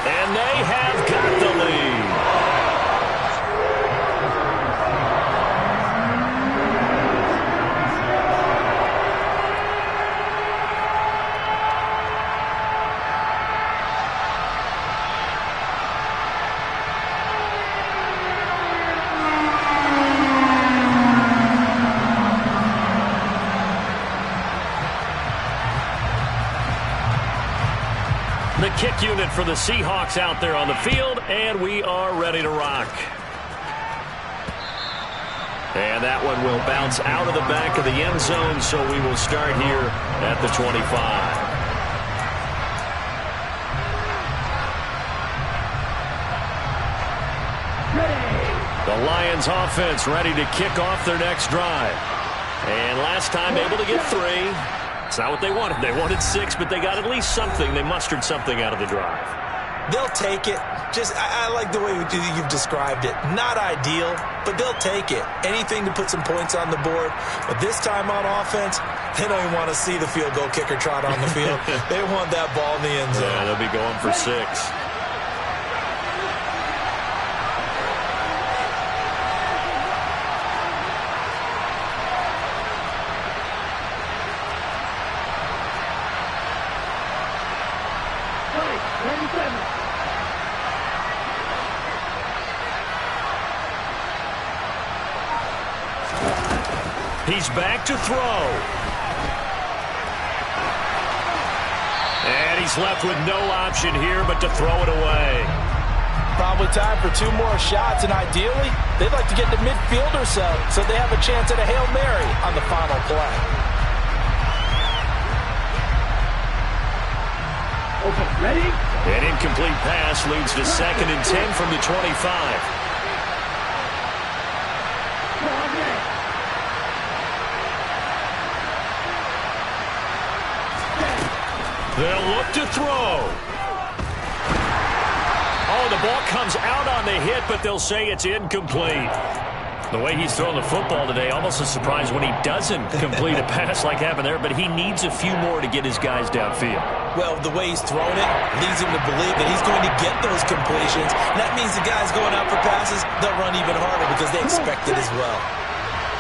And they have got the lead. The kick unit for the Seahawks out there on the field, and we are ready to rock. And that one will bounce out of the back of the end zone, so we will start here at the 25. The Lions offense ready to kick off their next drive. And last time able to get 3. It's not what they wanted. They wanted 6, but they got at least something. They mustered something out of the drive. They'll take it. I like the way you've described it. Not ideal, but they'll take it. Anything to put some points on the board. But this time on offense, they don't even want to see the field goal kicker trot on the field. They want that ball in the end zone. Yeah, they'll be going for 6. He's back to throw. And he's left with no option here but to throw it away. Probably time for 2 more shots, and ideally, they'd like to get to midfield or so they have a chance at a Hail Mary on the final play. Okay, ready? An incomplete pass leads to 2nd and 10 from the 25. They'll look to throw. Oh, the ball comes out on the hit, but they'll say it's incomplete. The way he's throwing the football today, almost a surprise when he doesn't complete a pass like happened there, but he needs a few more to get his guys downfield. Well, the way he's thrown it leads him to believe that he's going to get those completions. And that means the guys going out for passes, they'll run even harder because they expect it as well.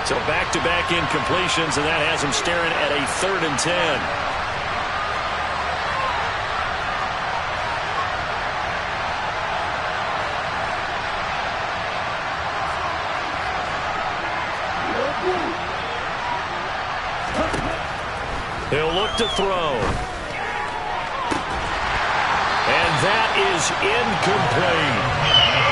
So back-to-back incompletions, and that has him staring at a 3rd and 10. He'll look to throw. And that is incomplete.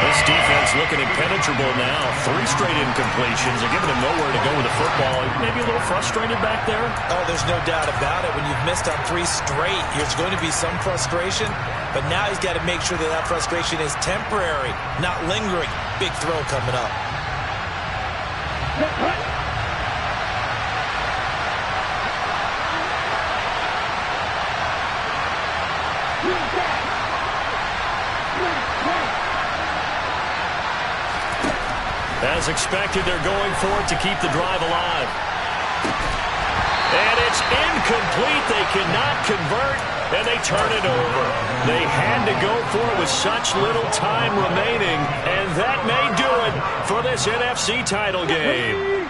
This defense looking impenetrable now. 3 straight incompletions. They're giving him nowhere to go with the football. Maybe a little frustrated back there. Oh, there's no doubt about it. When you've missed on 3 straight, there's going to be some frustration. But now he's got to make sure that that frustration is temporary, not lingering. Big throw coming up. As expected, they're going for it to keep the drive alive. And it's incomplete. They cannot convert, and they turn it over. They had to go for it with such little time remaining, and that may do it for this NFC title game.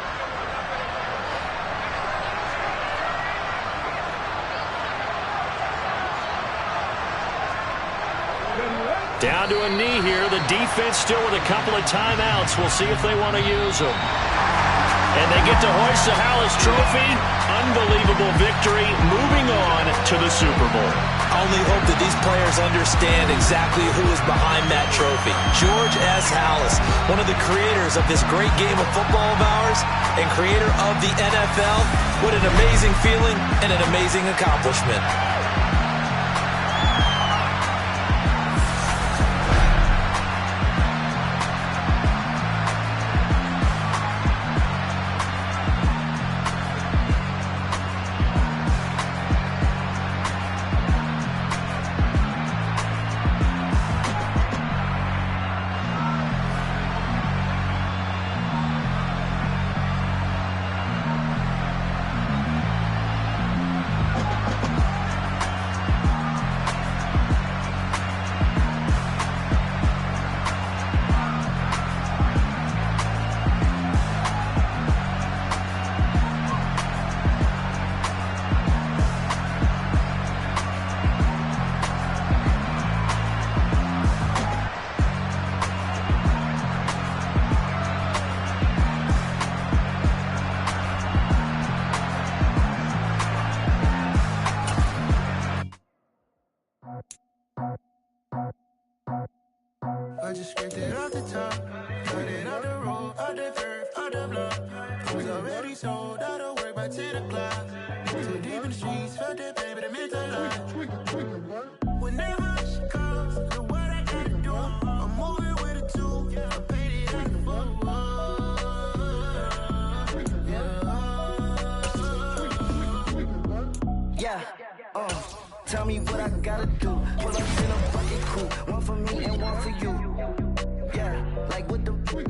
Down to a knee here. The defense still with a couple of timeouts. We'll see if they want to use them. And they get to hoist the Hallis Trophy. Unbelievable victory. Moving on to the Super Bowl. Only hope that these players understand exactly who is behind that trophy. George S. Hallis, one of the creators of this great game of football of ours and creator of the NFL. What an amazing feeling and an amazing accomplishment. I just scraped it off the top, cut it off the road, off the curve, off the block. I was already sold out of work by 10 o'clock. Too deep in the streets, felt that pain, but it meant a lot. Whenever she calls, know what I gotta do. I'm moving with a two, I paid it out the full. Yeah, tell me what I gotta do. Pull up in a bucket coupe, one for me and one for you. Yeah, like with the roof.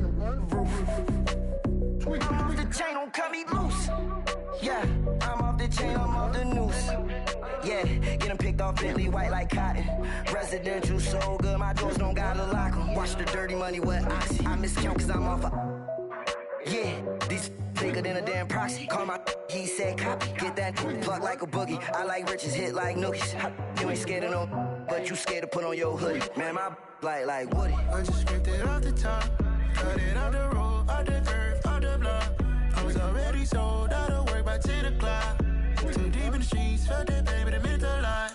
I'm off the chain, don't cut me loose. Yeah, I'm off the chain, I'm off the noose. Yeah, getting picked off Bentley, white like cotton. Residential so good, my doors don't gotta lock 'em. Watch the dirty money with Oxy. I miscount cause I'm off yeah, these bigger than a damn proxy. Call my he said copy. Get that plug like a boogie. I like riches, hit like nookies. You ain't scared of no, but you scared to put on your hoodie. Man, my like Woody. I just scraped it off the top, cut it off the road, off the curve, off the block. I was already sold out of work by 10 o'clock. Too deep in the streets, felt that pain, but it meant a lot.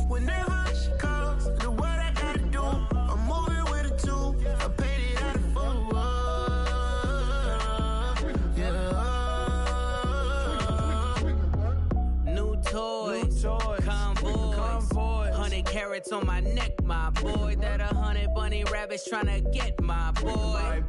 Whenever she calls, know what I gotta do. I'm moving with a two, I paid it out of full. Toys, convoy, 100 carats on my neck, my boy. That 100 bunny rabbits tryna get my boy.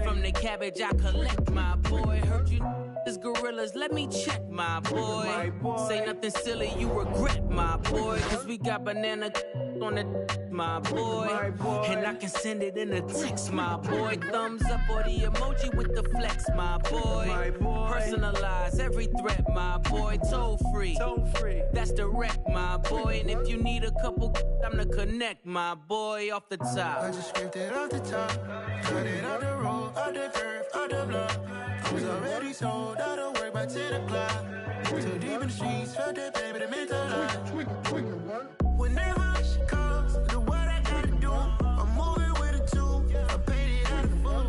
From the cabbage I collect, my boy. Heard you is gorillas, let me check, my boy. Say nothing silly, you regret, my boy. Cause we got banana on the my boy. And I can send it in a text, my boy. Thumbs up or the emoji with the flex, my boy. Personalize every threat, my boy. Toll free. That's direct, my boy. And if you need a couple, I'm the connect, my boy. Off the top. I just scraped it off the top, cut it off the road, off the curve, off the block. I was already sold out of work by 10 o'clock. Too deep in the streets, felt that pain, but it meant a lot. Whenever she calls, know what I gotta do. I'm moving with a two, I paid it out of full.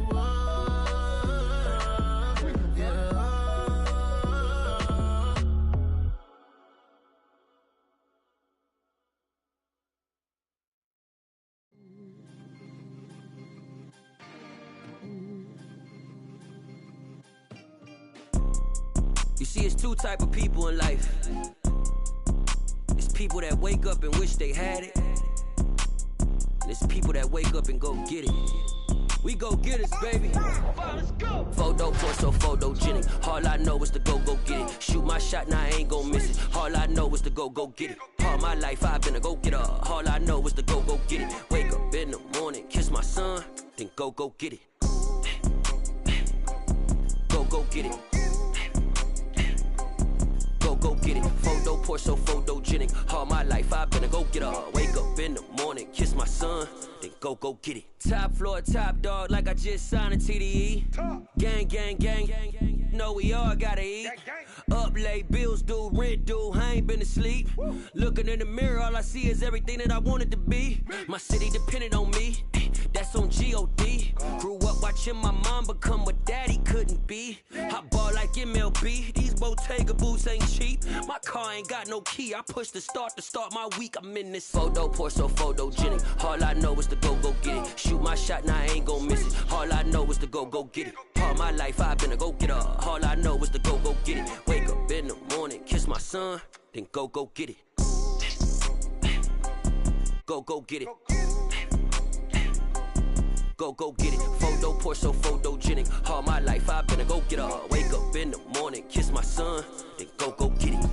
You see, it's two type of people in life. It's people that wake up and wish they had it. And it's people that wake up and go get it. We go get it, baby. Photo torso, photogenic. All I know is to go get it. Shoot my shot, now I ain't gon' miss it. All I know is to go get it. All my life I've been a go-getter. All I know is to go get it. Wake up in the morning, kiss my son, then go get it. Go get it. Go get it. Photo torso, photogenic. All my life I've been a go-getter. Wake up in the morning, kiss my son, then go get it. Top floor, top dog, like I just signed a TDE. Gang. Know we all gotta eat. Up late, bills due, rent due, I ain't been asleep. Looking in the mirror, all I see is everything that I wanted to be. My city depended on me, that's on G.O.D. Grew up watching my mom become what daddy couldn't be. I ball like MLB, these Bottega boots ain't cheap. My car ain't got no key, I push the start to start my week. I'm in this photo torso, photogenic. All I know is to go get it. Shoot my shot, now I ain't gon' miss it. All I know is to go get it. All my life I've been a go-getter. All I know is to go get it. Wake up in the morning, kiss my son, then go get it. Go get it. Go get it. Photo torso, photogenic. All my life I've been a go-getter. Wake up in the morning, kiss my son, then go get it.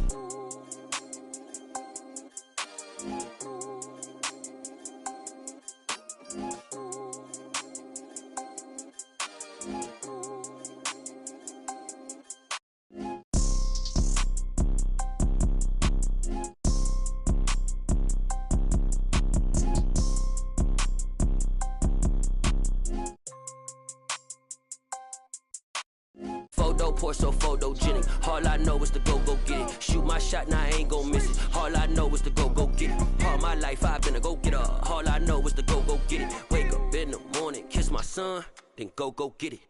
Torso, photogenic. All I know is to go get it. Shoot my shot, now I ain't gon' miss it. All I know is to go get it. All my life I've been a go-getter. All I know is to go get it. Wake up in the morning, kiss my son, then go get it.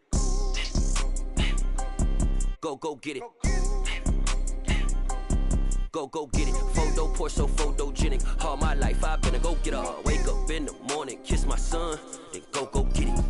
Go get it. Go get it. Photo Porsche, so photogenic. All my life I've been a go-getter. Wake up in the morning, kiss my son, then go get it.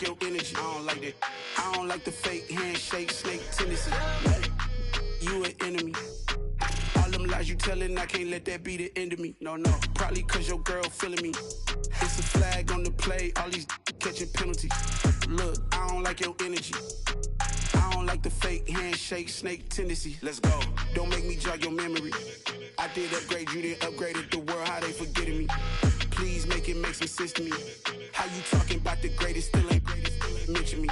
Your energy, I don't like that. I don't like the fake handshake, snake tendency. You an enemy. All them lies you telling, I can't let that be the end of me. No, probably cause your girl feeling me. It's a flag on the play, all these catching penalties. Look, I don't like your energy. I don't like the fake handshake, snake tendency. Let's go. Don't make me jog your memory. I did upgrade, you didn't upgrade it. The world, how they forgetting me. Please make it make some sense to me. How you talking about the greatest, still ain't mention me.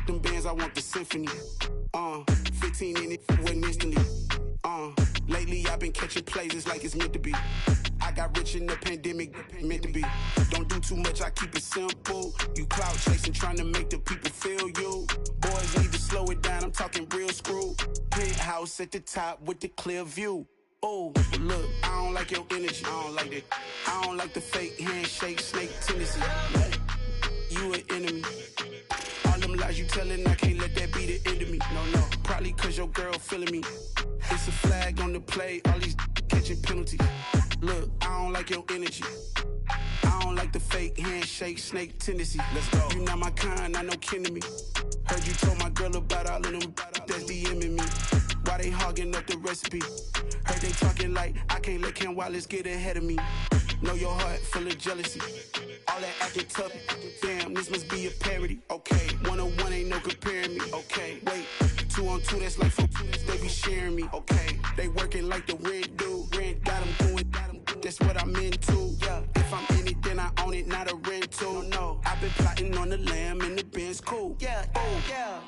Them bands, I want the symphony. 15 in it, wasn't instantly. Lately I've been catching plays, it's like it's meant to be. I got rich in the pandemic, meant to be. Don't do too much, I keep it simple. You clout chasing, trying to make the people feel you. Boys need to slow it down, I'm talking real screw. Penthouse at the top with the clear view. Oh, look, I don't like your energy, I don't like that. I don't like the fake handshake, snake tendency. You an enemy. All them lies you telling, I can't let that be the end of me. No, probably cause your girl feeling me. It's a flag on the play, all these catching penalties. Look, I don't like your energy. I don't like the fake handshake, snake tendency. Let's go. You not my kind, I know kin to me. Heard you told my girl about all of them that's DMing me. Why they hogging up the recipe? Heard they talking like I can't let Ken Wallace get ahead of me. Know your heart full of jealousy. All that acting tough, damn, this must be a parody. Okay, 1-on-1 ain't no comparing me. Okay, wait, 2-on-2, that's like 4, they be sharing me. Okay, they working like the rent dude. Rent got them doing, that's what I'm into. Yeah, if I'm in it, then I own it, not a rental. No, I've been plotting on the lamb and the Benz cool. Yeah, oh, yeah.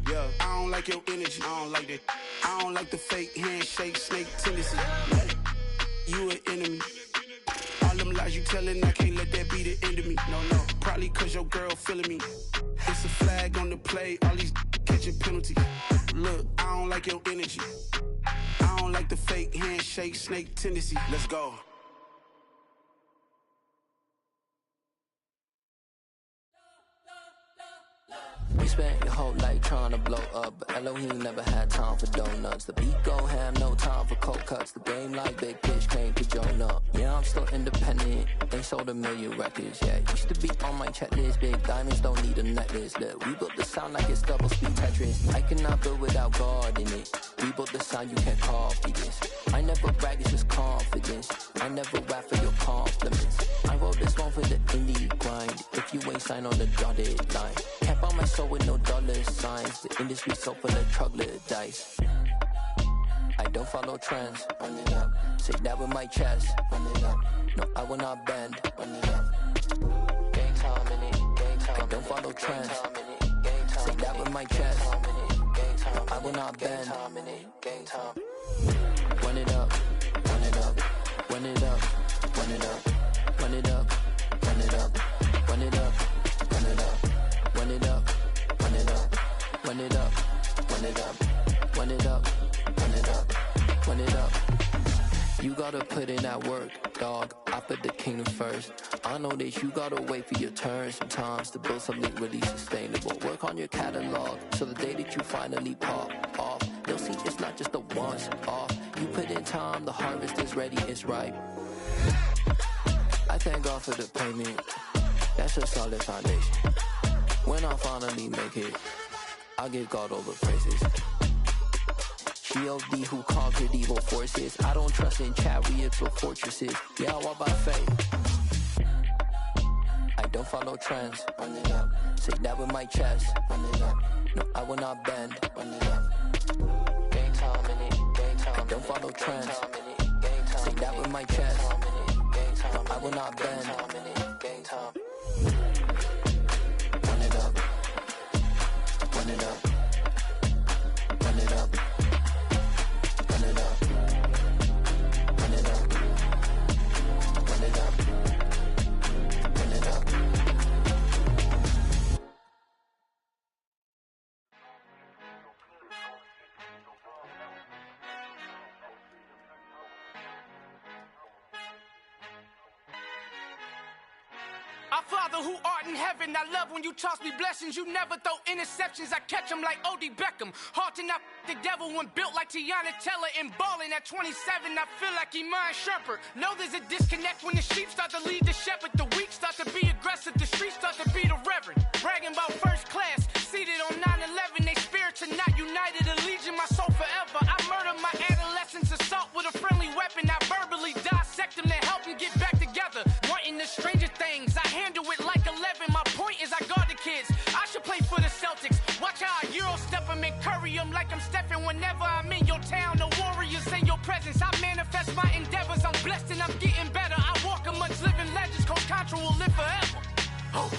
Yeah, I don't like your energy, I don't like that. I don't like the fake handshake, snake tendency. You an enemy. All them lies you telling, I can't let that be the end of me. No, probably cause your girl feeling me. It's a flag on the play, all these catching penalties. Look, I don't like your energy. I don't like the fake handshake, snake tendency. Let's go. You spent your whole life trying to blow up, but Elohim never had time for donuts. The beat go ham, no time for cold cuts. The game like Big Fish came to Jonah. Yeah, I'm still independent, they sold 1 million records. Yeah, used to be on my checklist. Big diamonds don't need a necklace. Look, we built the sound like it's double speed Tetris. I cannot build without God in it. We built the sound, you can't copy this. I never brag, it's just confidence. I never rap for your compliments. I wrote this one for the indie grind. If you ain't signed on the dotted line, can't buy my soul with no dollar signs. The industry so full of troglodytes. I don't follow trends. Run it up. Say that with my chest. Run it up. No, I will not bend. Run it up. Gang time in it. Gang time. I don't follow trends. Say that with my chest. No, I will not bend. Gang time. Run it up. Run it up. Run it up. Run it up. Run it up. Run it up. Run it up. Run it up. Run it up. Run it up. Run it up. Run it up. Run it up. Run it up. Run it up. You gotta put in that work, dog. I put the kingdom first. I know that you gotta wait for your turn sometimes to build something really sustainable. Work on your catalog so the day that you finally pop off, they'll see it's not just a once off. You put in time, the harvest is ready, it's ripe. I thank God for the payment. That's a solid foundation. When I finally make it, I'll give God all the praises. G.O.D. who conquered evil forces. I don't trust in chariots or fortresses. Yeah, I walk by faith. I don't follow trends. Run it up. Say that with my chest. Run it up. No, I will not bend. Run it up. Gang time in it. Gang time. I don't follow trends. Say that with my chest. No, I will not bend. Gang time. Run it up. Run it up. Run it up. Run it up. Run it up. Run it up. Run it Father who art in heaven, I love when you toss me blessings. You never throw interceptions, I catch them like O.D. Beckham. Hard to knock the devil when built like Tiana Teller. And balling at 27, I feel like Iman Shumpert. Know there's a disconnect when the sheep start to lead the shepherd. The weak start to be aggressive, the streets start to be the reverend. Bragging about first class, seated on 9/11. They spirits are not united, a legion, my soul forever. I murder my adolescence, assault with a friendly weapon. I verbally dissect them to help them get back together. Wanting the stranger things, I handle it like 11. My point is I guard the kids. I should play for the Celtics. Watch how I Euro step them and curry them like I'm Stephen. Whenever I'm in your town, the Warriors in your presence. I manifest my endeavors. I'm blessed and I'm getting better. I walk amongst living legends. Coach Contra will live forever. Oh.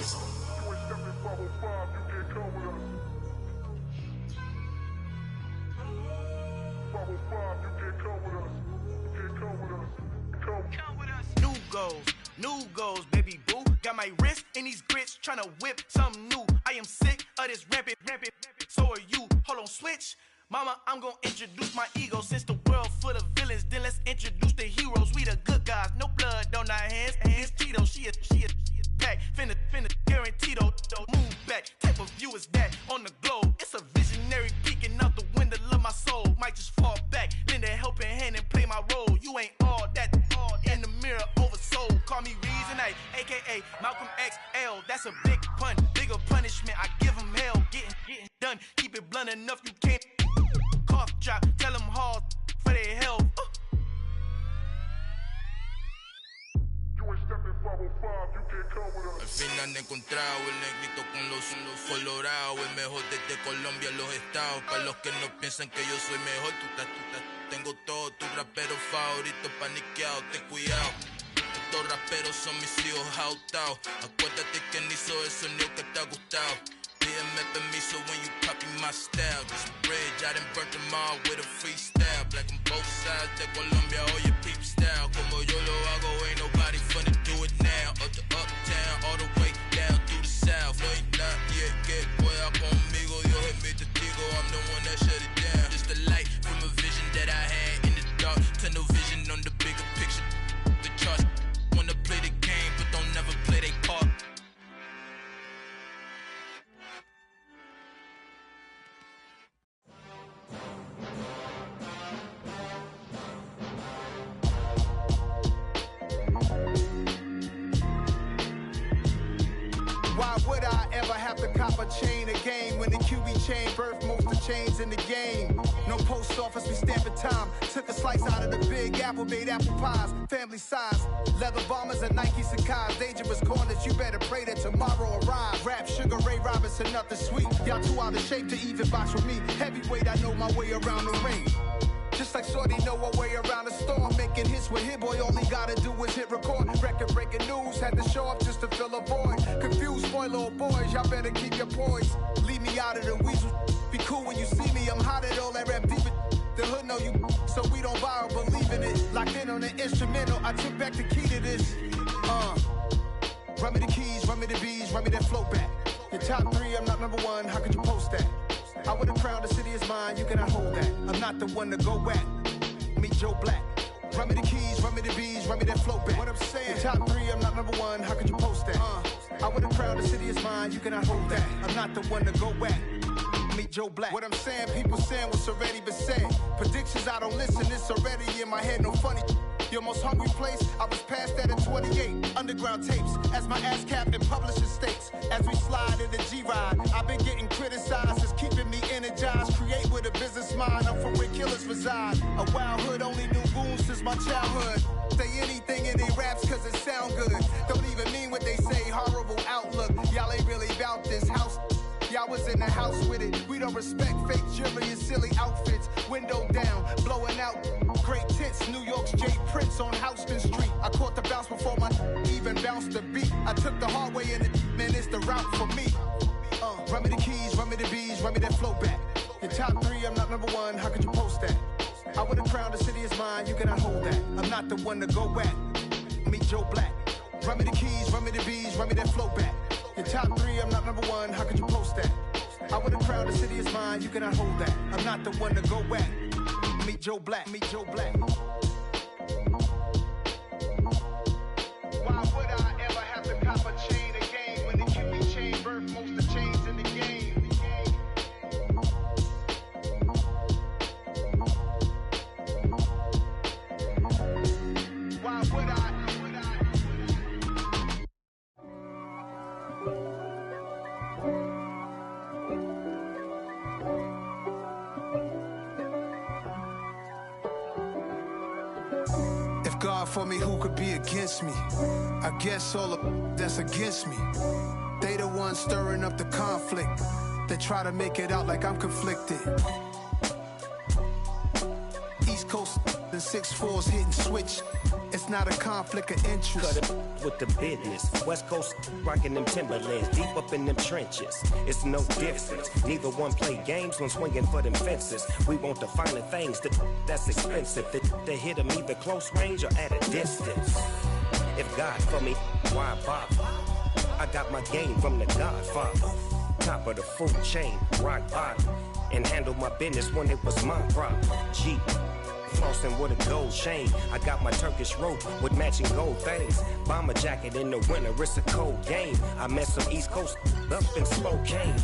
New goals, baby boo. Got my wrist in these grits, tryna whip something new. I am sick of this rampant. So are you. Hold on, switch. Mama, I'm gonna introduce my ego. Since the world full of villains, then let's introduce the heroes. We the good guys, no blood on our hands. Hands Tito, she is back. Finna, guaranteed, move back. Type of view is that on the globe? It's a visionary peeking out the window of my soul. Might just fall back, lend a helping hand and play my role. You ain't all that in the mirror oversold. Call me Reason A, aka Malcolm XL. That's a big pun, bigger punishment. I give him hell, getting done. Keep it blunt enough, you can't cough drop. Tell them hard for their health. Al fin han encontrado el negrito con los colorados, el mejor desde Colombia a los estados. Para los que no piensan que yo soy mejor, tengo todo, tu rapero favorito paniqueado, ten cuidado. Estos raperos son mis hijos jautados. Acuérdate que ni hizo el sonido que te ha gustado. Pídeme permiso when you copy my style. This bridge, I done burnt them all with a freestyle. Black on both sides de Colombia, oye peep style. Como yo lo hago, ain't nobody finna do it now. Up to uptown, all the way down through the south. No hay nadie que pueda conmigo, Dios es mi testigo. I'm the one that shut it down. Just the light from a vision that I had in the dark. Tunnel vision on the bigger picture. The charts wanna play the game, but don't never play their part. Why would I ever have to cop a chain again when the QB chain birthed most of chains in the game? No post office, we stamping time. Took a slice out of the big apple, made apple pies, family size. Leather bombers and Nike Sacai's. Dangerous corners, you better pray that tomorrow arrives. Rap, Sugar Ray Robinson, nothing sweet. Y'all too out of shape to even box with me. Heavyweight, I know my way around the ring. Just like Shorty know her way around the storm. Making hits with Hit Boy, all he gotta do is hit record. Record breaking news, had to show up just to fill a void. Confused boy, little boys, y'all better keep your poise. Leave me out of the weasel. Be cool when you see me, I'm hot at all that rap deep. The hood know you, so we don't borrow, believe in it. Locked in on the instrumental, I took back the key to this. Run me the keys, run me the bees, run me that flow back. Your top three, I'm not number one, how could you post that? I would've crowned the city is mine, you cannot hold that. I'm not the one to go back. Meet Joe Black. Run me the keys, run me the bees, run me that flow back. What I'm saying, your top three, I'm not number one, how could you post that? I would've crowned the city is mine, you cannot hold that. I'm not the one to go back. Meet Joe Black. What I'm saying, people saying what's already been said. Predictions, I don't listen, it's already in my head, no funny. Your most hungry place, I was past that at 28. Underground tapes, as my ass capped in publishing states. As we slide in the G-Ride, I've been getting criticized, it's keeping me energized. Create with a business mind, I'm from where killers reside. A wild hood, only knew goons since my childhood. Say anything in they raps cause it sound good. Don't even mean what they say, horrible outlook. Y'all ain't really about this house. Y'all was in the house with it. We don't respect fake jewelry and silly outfits. Window down, blowing out great tits. New York's J. Prince on Houston Street. I caught the bounce before my even bounced the beat. I took the hard way and man, it's the route for me. Run me the keys, run me the bees, run me that flow back. Your top three, I'm not number one, how could you post that? I would've crowned the city is mine, you cannot hold that. I'm not the one to go back. Meet Joe Black. Run me the keys, run me the bees, run me that flow back. Your top three, I'm not number one, how could you post that? I would've crowned the city is mine, you cannot hold that. I'm not the one to go back. Meet Joe Black, meet Joe Black. Why would I ever have to cop a chain again? for me, who could be against me? I guess all the that's against me. They the ones stirring up the conflict. They try to make it out like I'm conflicted. East Coast and 6'4's hitting switch. It's not a conflict of interest. Cut it with the business. West Coast rocking them Timberlands, deep up in them trenches. It's no difference. Neither one play games when swinging for them fences. We want the finer things that's expensive. They hit them either close range or at a distance. If God for me, why bother? I got my game from the Godfather. Top of the food chain, rock bottom. And handle my business when it was my problem. G. Flossing with a gold chain. I got my Turkish rope with matching gold things. Bomber jacket in the winter, it's a cold game. I met some East Coast up in Spokane.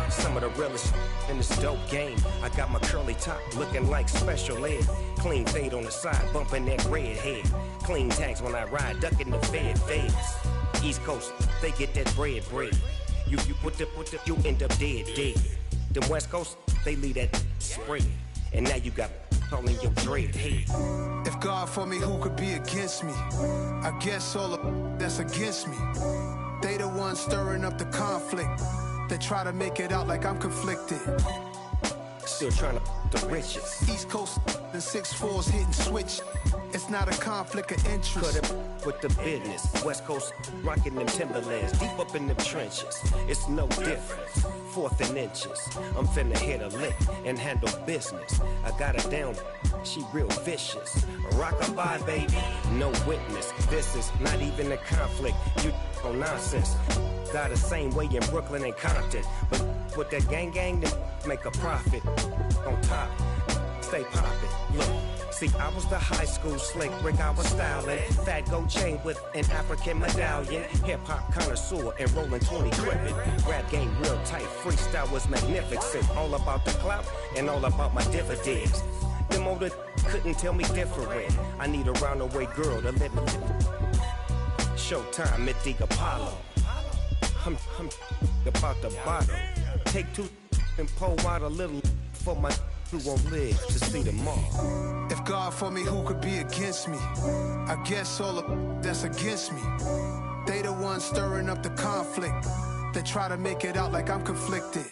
Some of the realest in this dope game. I got my curly top looking like special ed. Clean fade on the side, bumping that red head. Clean tags when I ride, ducking the feds. East Coast, they get that bread. You you end up dead. The West Coast, they leave that spread. And now you got calling your dread head. If God for me, who could be against me? I guess all the that's against me. They the ones stirring up the conflict. They try to make it out like I'm conflicted. Still trying to the riches. East Coast and 6'4's hitting switch. It's not a conflict of interest. Cut it with the business. West Coast rocking them Timberlands, deep up in them trenches. It's no difference. 4th and inches. I'm finna hit a lick and handle business. I got her down, she real vicious. Rockabye, baby, no witness. This is not even a conflict. You on nonsense. Got the same way in Brooklyn and Compton. But with that gang, then make a profit. On top, stay poppin'. Look. See, I was the high school slick Rick, I was styling. Fat gold chain with an African medallion. Hip-hop connoisseur and rolling 20 cribbin'. Rap game real tight, freestyle was magnificent. All about the clout and all about my dividends. Them older couldn't tell me different. I need a roundaway girl to let me Showtime at the Apollo. I'm about the bottom. Take 2 and pull out a little for my who won't live to see tomorrow. If God for me, who could be against me? I guess all the that's against me. They the ones stirring up the conflict. They try to make it out like I'm conflicted.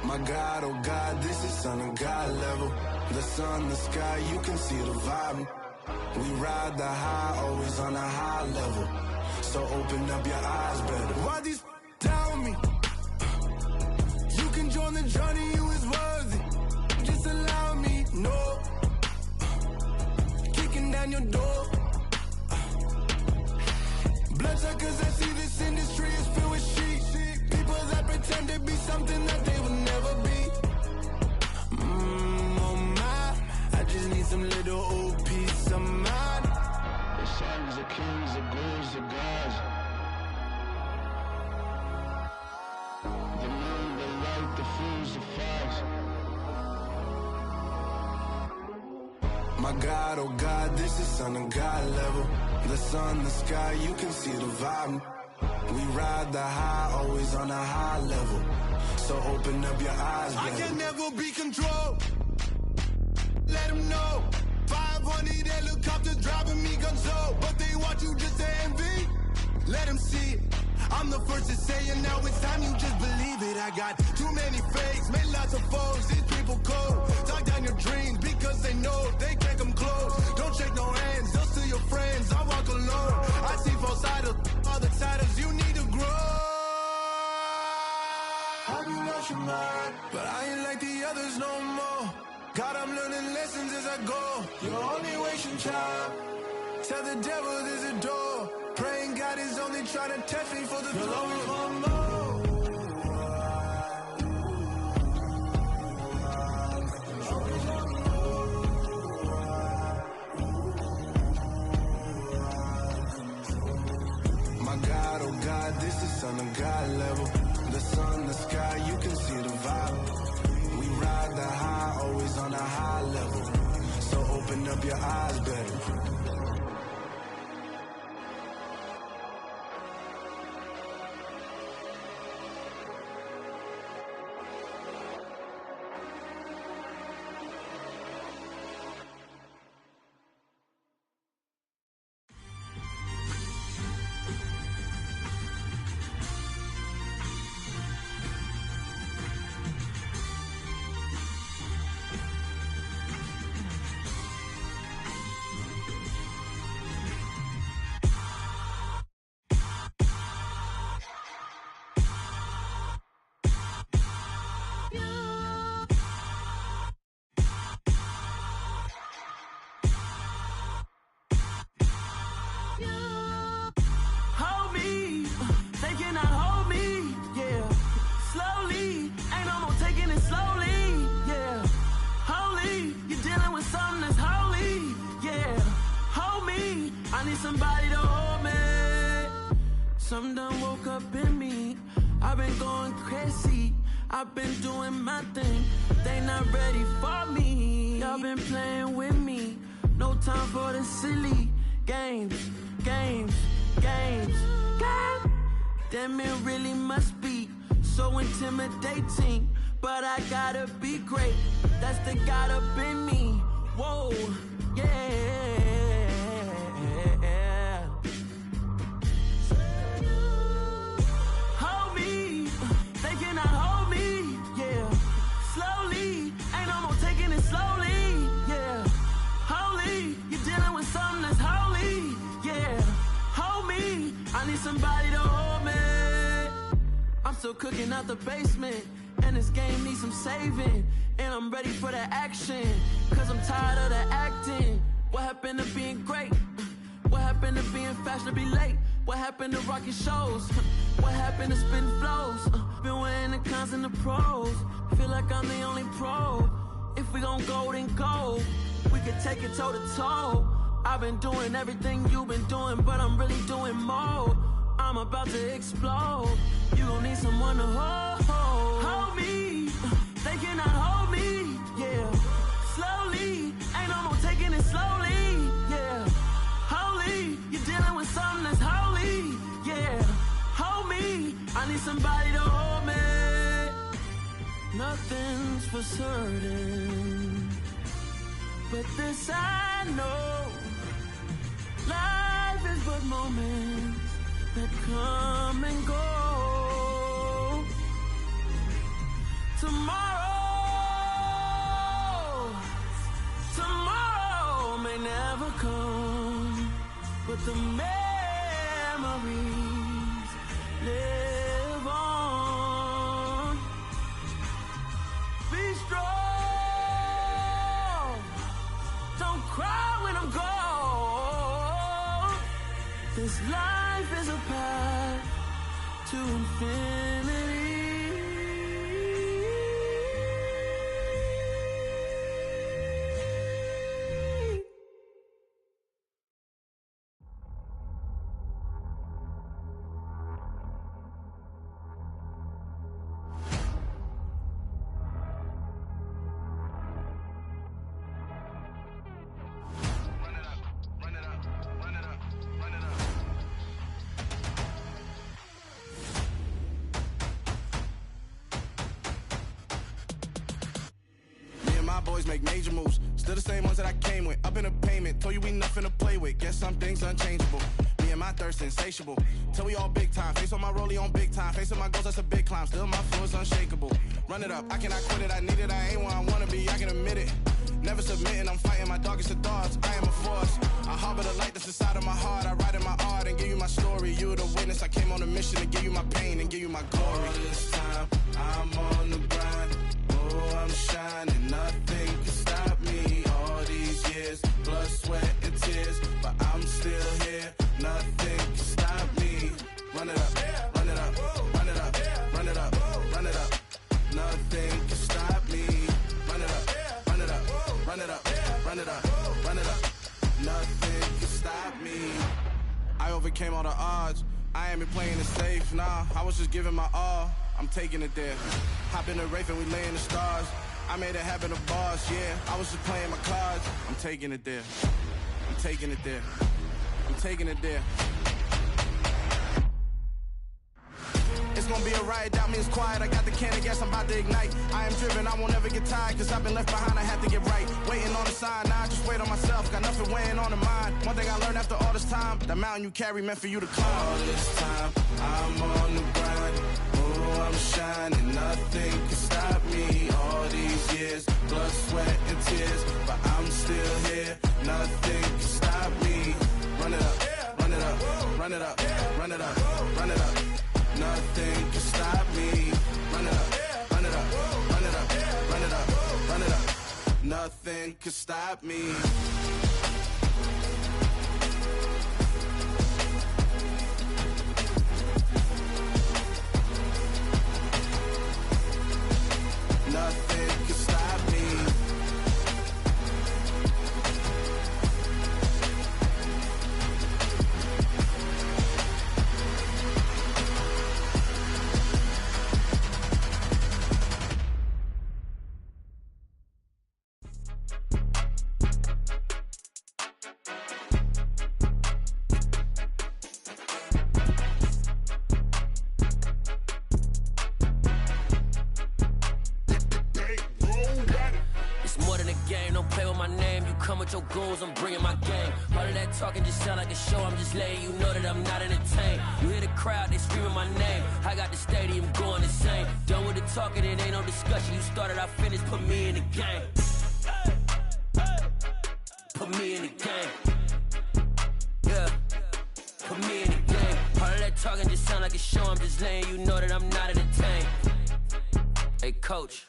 My God, oh God, this is Son of God level. The sun, the sky, you can see the vibe. We ride the high, always on a high level. So open up your eyes better. Why these tell me? You can join the journey, you is worthy. Just allow me, no. Kicking down your door. Bloodsuckers, I see this industry is filled with sheep. People that pretend to be something that they will never be. Oh my, I just need some little old peace of mind. The sons, the kings, the ghouls, the gods. The moon, the light, the fools, the facts. My God, oh God, this is Son of God level. The sun, the sky, you can see the vibe. We ride the high, always on a high level. So open up your eyes, baby. I can never be controlled. Let them know. 500 helicopters driving me gonzo. But they want you just to envy. Let them see it. I'm the first to say it, now it's time you just believe it. I got too many fakes, made lots of foes. These people cold. Talk down your dreams because they know they can't come close. Don't shake no hands, they'll steal your friends. I walk alone. I see false idols, other titles. You need to grow. Have you lost your mind? But I ain't like the others no more. God, I'm learning lessons as I go. You're only wasting time. Tell the devil there's a door. Praying God is only trying to test me for the throne. My God, oh God, this is Son of God level. The sun, the sky, you can see the vibe. We ride the high, always on a high level. So open up your eyes better. Somebody to hold me. Some done woke up in me. I've been going crazy. I've been doing my thing. They not ready for me. Y'all been playing with me. No time for the silly games. Damn, it really must be so intimidating. But I gotta be great. That's the God up in me. Whoa, yeah. Somebody to hold me. I'm still cooking out the basement, and this game needs some saving. And I'm ready for the action, cause I'm tired of the acting. What happened to being great? What happened to being fashionably late? What happened to rocking shows? What happened to spitting flows? Been weighing the cons and the pros. Feel like I'm the only pro. If we gon' go, then go. We could take it toe to toe. I've been doing everything you've been doing, but I'm really doing more. I'm about to explode. You gon' need someone to hold me. They cannot hold me, yeah. Slowly, ain't no more taking it slowly, yeah. Holy, you're dealing with something that's holy, yeah. Hold me, I need somebody to hold me. Nothing's for certain, but this I know. Life is but moments that come and go. Tomorrow may never come, but the memories live on. Be strong, don't cry when I'm gone. This life is a path to infinity. Boys make major moves, still the same ones that I came with. Up in a payment, told you we nothing to play with. Guess some things unchangeable. Me and my thirst insatiable. Till we all big time. Face on my rollie on big time. Facing my goals, that's a big climb. Still my flow is unshakable. Run it up, I cannot quit it. I need it, I ain't where I wanna be. I can admit it. Never submitting, I'm fighting my darkest of thoughts. I am a force. I harbor the light that's inside of my heart. I write in my art and give you my story. You the witness. I came on a mission to give you my pain and give you my glory. All this time, I'm on the grind. Oh, I'm shining, nothing can stop me. All these years, blood, sweat, and tears, but I'm still here. Nothing can stop me. Run it up, run it up, run it up, run it up, run it up. Nothing can stop me. Run it up, run it up, run it up, run it up, run it up. Nothing can stop me. I overcame all the odds. I ain't been playing it safe, nah. I was just giving my all. I'm taking it there. Hop in the Wraith and we lay in the stars. I made a habit of bars, yeah. I was just playing my cards. I'm taking it there. I'm taking it there. I'm taking it there. It's gonna be a riot, doubt me it's quiet. I got the can of gas, I'm about to ignite. I am driven, I won't ever get tired, cause I've been left behind, I have to get right. Waiting on the sign, now I just wait on myself, got nothing weighing on the mind. One thing I learned after all this time, the mountain you carry meant for you to climb. All this time, I'm on the grind. Oh, I'm shining, nothing can stop me. All these years, blood, sweat, and tears, but I'm still here, nothing can stop me. Run it up, run it up, run it up, run it up, run it up. Nothing can stop me. Run it up, run it up, run it up, run it up, run it up. Nothing can stop me. Nothing can stop me. Your goals, I'm bringing my game. All of that talking just sound like a show. I'm just letting you know that I'm not entertained. You hear the crowd, they screaming my name. I got the stadium going insane. Done with the talking, it ain't no discussion. You started, I finished, put me in the game. Put me in the game. Yeah, put me in the game. All of that talking just sound like a show. I'm just letting you know that I'm not entertained. Hey, coach,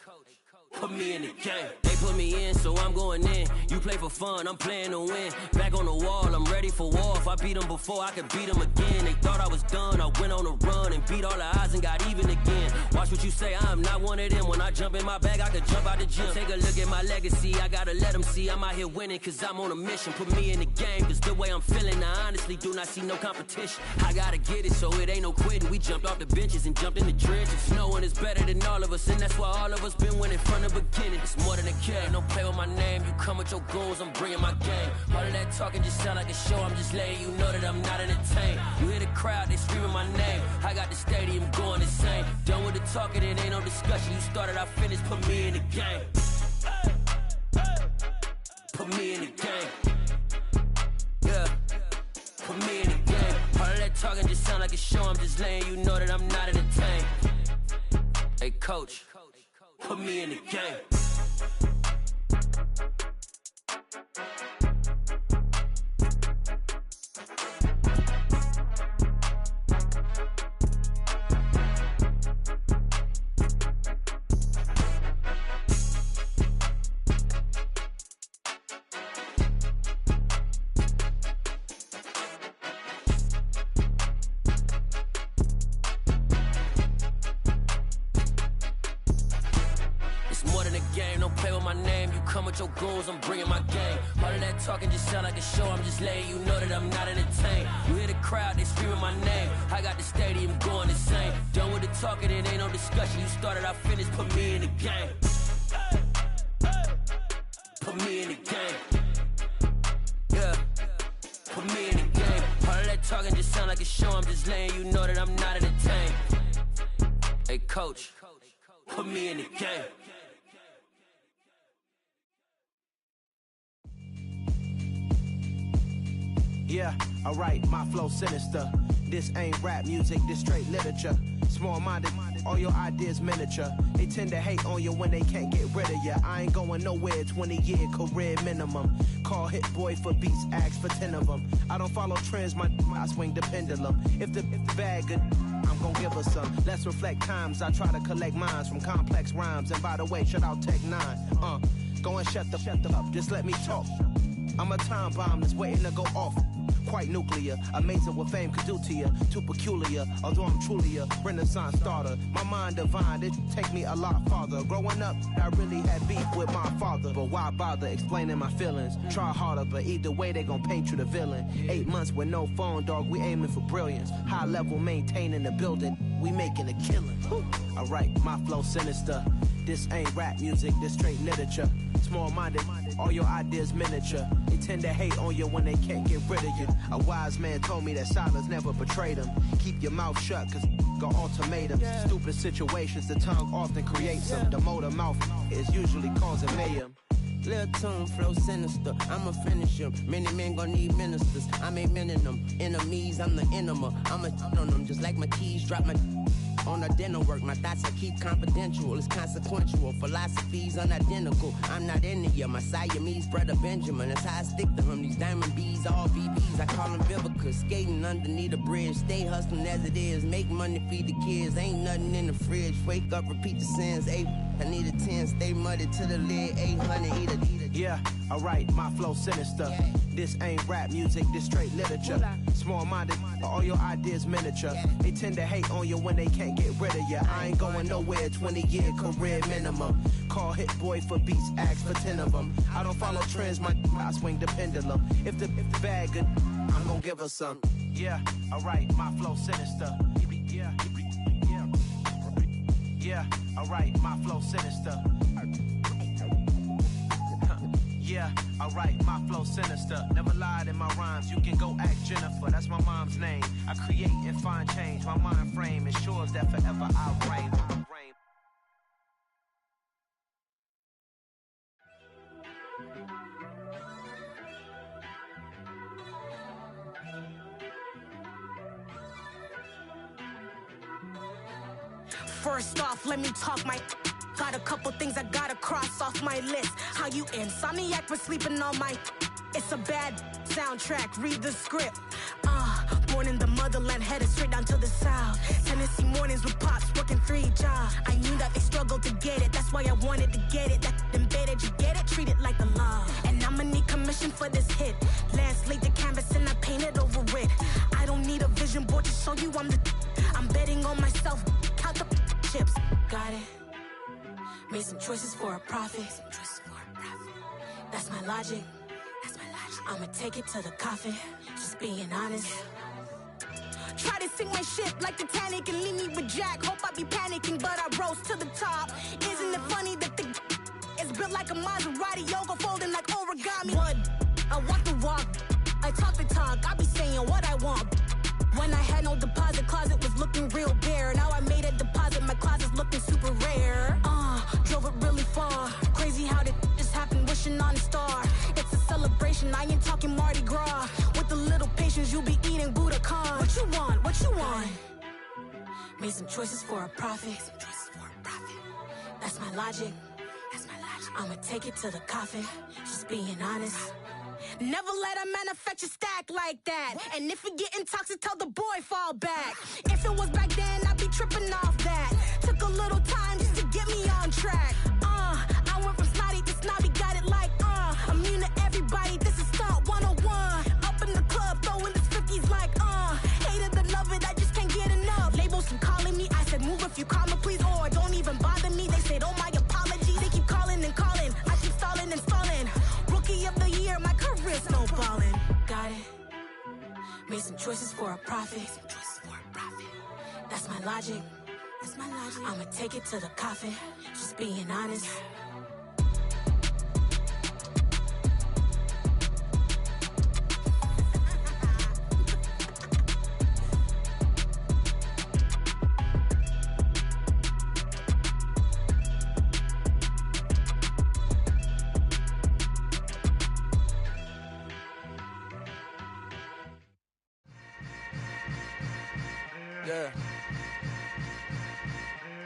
put me in the game. They put me in, so I'm going in. You play for fun, I'm playing to win. Back on the wall, I'm ready for war. If I beat them before, I could beat them again. They thought I was done, I went on a run and beat all the odds and got even again. Watch what you say, I'm not one of them. When I jump in my bag, I could jump out the gym. Take a look at my legacy, I gotta let them see I'm out here winning, cause I'm on a mission. Put me in the game, cause the way I'm feeling, I honestly do not see no competition. I gotta get it, so it ain't no quitting. We jumped off the benches and jumped in the trenches. No one is better than all of us, and that's why all of us been winning from the beginning. It's more than a care, don't play with my name. You come with your goals, I'm bringing my game. All of that talking just sound like a show. I'm just letting you know that I'm not entertained. You hear the crowd, they screaming my name. I got the stadium going insane. Done with the talking, it ain't no discussion. You started, I finished, put me in the game. Put me in the game. Yeah, put me in the game. All of that talking just sound like a show. I'm just letting you know that I'm not entertained. Hey, coach, put me in the game. Your goals, I'm bringing my game. All of that talking just sound like a show. I'm just letting you know that I'm not entertained. You hear the crowd, they screaming my name. I got the stadium going insane. Done with the talking, it ain't no discussion. You started, I finished, put me in the game. Put me in the game. Yeah, put me in the game. All of that talking just sound like a show. I'm just letting you know that I'm not entertained. Hey, coach, put me in the game. Yeah, alright, my flow sinister. This ain't rap music, this straight literature. Small-minded, all your ideas miniature. They tend to hate on you when they can't get rid of you. I ain't going nowhere, 20-year career minimum. Call Hit Boy for beats, ask for 10 of them. I don't follow trends, I swing the pendulum. If the bag good, I'm gon' give her some. Let's reflect times, I try to collect minds from complex rhymes. And by the way, shout out Tech 9. Go and shut the up, just let me talk. I'm a time bomb that's waiting to go off. Quite nuclear, amazing what fame could do to you. Too peculiar, although I'm truly a renaissance starter. My mind divine, it take me a lot farther. Growing up, I really had beef with my father. But why bother explaining my feelings? Try harder, but either way they gon' paint you the villain. 8 months with no phone, dog, we aiming for brilliance. High level maintaining the building, we making a killing. Alright, my flow sinister. This ain't rap music, this straight literature. Small-minded, all your ideas miniature. They tend to hate on you when they can't get rid of you. A wise man told me that silence never betrayed him. Keep your mouth shut, cause got ultimatums. Stupid situations, the tongue often creates them. The motor mouth is usually causing mayhem. Lil' tune, flow sinister, I'ma finish him. Many men gon' need ministers, I ain't mending them. Enemies, I'm the enema, I'ma on them. Just like my keys, drop my on the dinner work. My thoughts I keep confidential, it's consequential. Philosophies unidentical, I'm not into you. My Siamese brother Benjamin, that's how I stick to him. These diamond bees, all VVs, I call them Vivica. Skating underneath a bridge, stay hustling as it is. Make money, feed the kids, ain't nothing in the fridge. Wake up, repeat the sins, I need a 10, stay muddy to the lid, 800, eat it. Yeah, alright, my flow sinister. This ain't rap music, this straight literature. Small-minded, all your ideas miniature. They tend to hate on you when they can't get rid of you. I ain't going nowhere, 20-year career minimum. Call Hit Boy for beats, ask for 10 of them. I don't follow trends, I swing the pendulum. If the bag good, I'm gonna give her some. Yeah, alright, my flow sinister. Yeah, alright, my flow sinister. Yeah, alright, my flow sinister. Never lied in my rhymes, you can go ask Jennifer. That's my mom's name. I create and find change. My mind frame ensures that forever I'll reign. First off, let me talk my... Got a couple things I gotta cross off my list. How you insomniac for sleeping on my... It's a bad soundtrack, read the script. Born in the motherland, headed straight down to the south. Tennessee mornings with pops, working 3 jobs. I knew that they struggled to get it, that's why I wanted to get it. That embedded, you get it, treat it like a law. And I'ma need commission for this hit. Last laid the canvas and I painted over it. I don't need a vision board to show you I'm betting on myself, count the chips. Got it. Made some choices for a profit. That's my logic. I'ma take it to the coffin. Just being honest. Try to sink my ship like Titanic and leave me with Jack. Hope I be panicking, but I rose to the top. Isn't it funny that the is built like a Maserati, yoga folding like origami? What? I walk the walk. I talk the talk. I be saying what I want. When I had no deposit, closet was looking real bare. Now I made a deposit, my closet's looking super rare. Drove it really far. Crazy how did this happen, wishing on a star. It's a celebration, I ain't talking Mardi Gras. With a little patience, you'll be eating Budokan. What you want? What you want? Made some choices for a profit. That's my logic. I'ma take it to the coffin. Just being honest. Never let a manufacture stack like that. And if you getting toxic, tell the boy fall back. If it was back then, I'd be tripping off that. Took a little time just to get me on track. I went from snotty to snobby, got it like, immune to everybody, this is stunt 101. Up in the club, throwing the 50s like, hated to love it, I just can't get enough. Labels from calling me, I said move if you call me please, or don't even bother me. They said, oh my apology, they keep calling and calling. I keep stalling and stalling. Rookie of the year, my career's snowballing. Got it. Made some choices for a profit. That's my logic. I'ma take it to the coffin. Just being honest.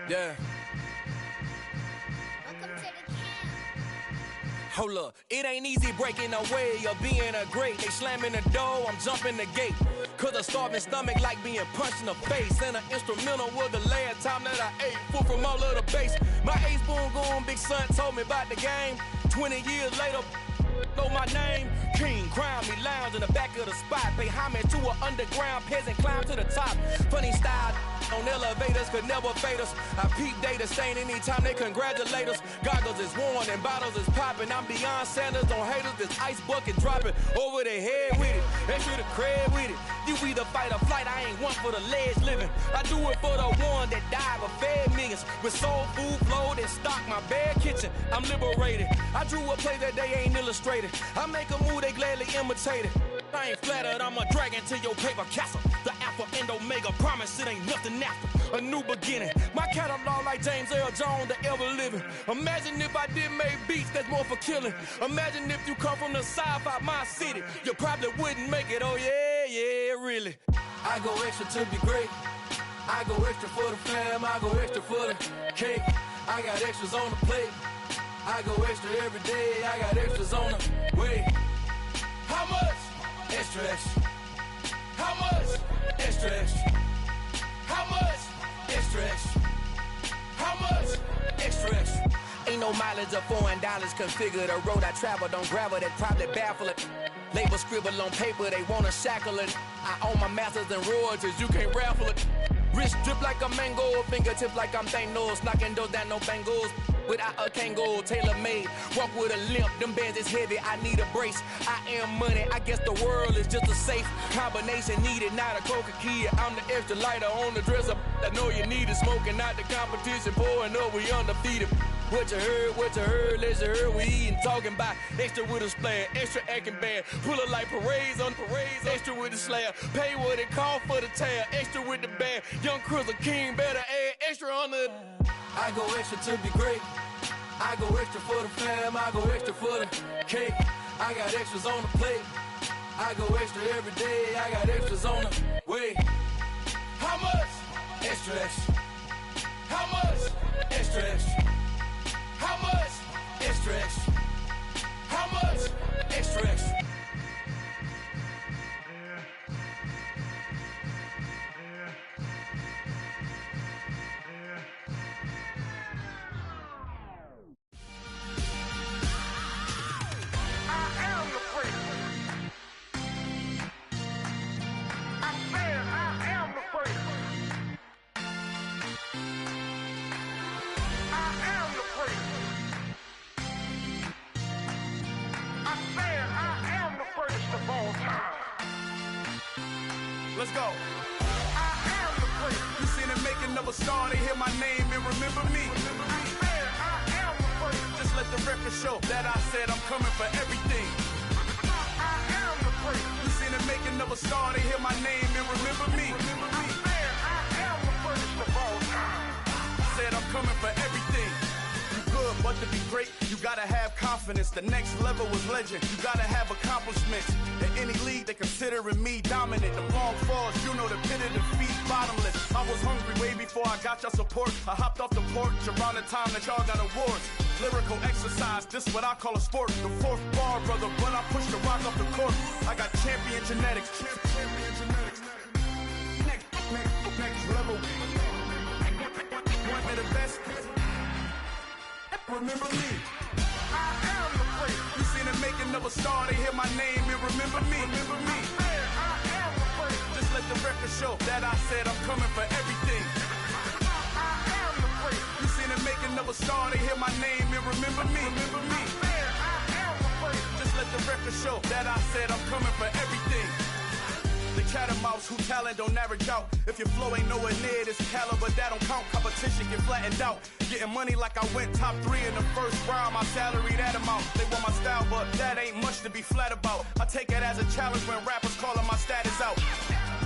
Yeah. Hold up, it ain't easy breaking away or being a great. They slamming the door, I'm jumping the gate. Cause a starving stomach like being punched in the face. And an instrumental was the last time that I ate. Full from all of the bass. My ace boom going, big son told me about the game. 20 years later, know my name. King, crown me, lounge in the back of the spot. Pay homage to an underground peasant, climb to the top. Funny style, don't on elevators could never fade us. I peep data stain anytime they congratulate us. Goggles is worn and bottles is popping. I'm beyond Sanders on haters. This ice bucket dropping over their head with it. Extra the cred with it. You either fight or flight. I ain't one for the ledge living. I do it for the one that died but fed millions. With soul food flowed and stocked my bare kitchen. I'm liberated. I drew a play that they ain't illustrated. I make a move they gladly imitate it. I ain't flattered, I'm a dragon to your paper castle. The Alpha and Omega, promise it ain't nothing after. A new beginning. My catalog like James Earl Jones, the ever living. Imagine if I did make beats that's more for killing. Imagine if you come from the sci-fi, my city. You probably wouldn't make it, oh yeah, really. I go extra to be great. I go extra for the fam, I go extra for the cake. I got extras on the plate. I go extra every day, I got extras on the way. How much? Extra, extra. How much? Extra, extra. How much? Extra, extra. How much? Extra, extra. Ain't no mileage of $4 configure the road I travel. Don't gravel that probably baffle it. Label scribble on paper, they wanna shackle it. I own my masters and royalties, you can't raffle it. Wrist drip like a mango, fingertips like I'm Thanos, knocking those down no bangles. Without a Kango, tailor-made, walk with a limp, them bands is heavy, I need a brace. I am money, I guess the world is just a safe combination needed, not a coca key. I'm the extra lighter on the dresser, I know you need it, smoking out the competition, pouring up, we undefeated. What you heard, let's heard, we eating, talking about extra with a splash, extra acting bad, pull it like parades on parades, extra with the slab, pay what it cost for the tab, extra with the bag, young Cruiser King, better add extra on the... I go extra to be great. I go extra for the fam, I go extra for the cake. I got extras on the plate. I go extra every day, I got extras on the way. How much? Extra, extra. How much? Extra, extra. How much? Extra, extra. How much? Extra, extra. Let's go. I am the prince. You seen the making of a star, they hear my name and remember me. I am the prince. Just let the record show that I said I'm coming for everything. I am the prince. You seen the making of a star, they hear my name and remember me. I am the prince of all time. Said I'm coming for everything. Good, but to be great, you gotta have confidence. The next level was legend. You gotta have accomplishments. In any league, they considering me dominant. The long falls, you know the pit of defeat, bottomless. I was hungry way before I got your support. I hopped off the porch around the time that y'all got awards. Lyrical exercise, this what I call a sport. The fourth bar, brother, when I push the rock off the court. I got champion genetics. Champion genetics. Next level. One of the best. Remember me. I am the prince. You seen the making of a star, they hear my name and remember me. Remember me. I am the prince. Just let the record show that I said I'm coming for everything. I am the prince. You seen the making of a star, they hear my name and remember me. Remember me. I am the prince. Just let the record show that I said I'm coming for everything. The cat and mouse who talent don't average out. If your flow ain't nowhere near this caliber, that don't count. Competition get flattened out. Getting money like I went top 3 in the first round. My salary that amount. They want my style, but that ain't much to be flat about. I take it as a challenge when rappers calling my status out.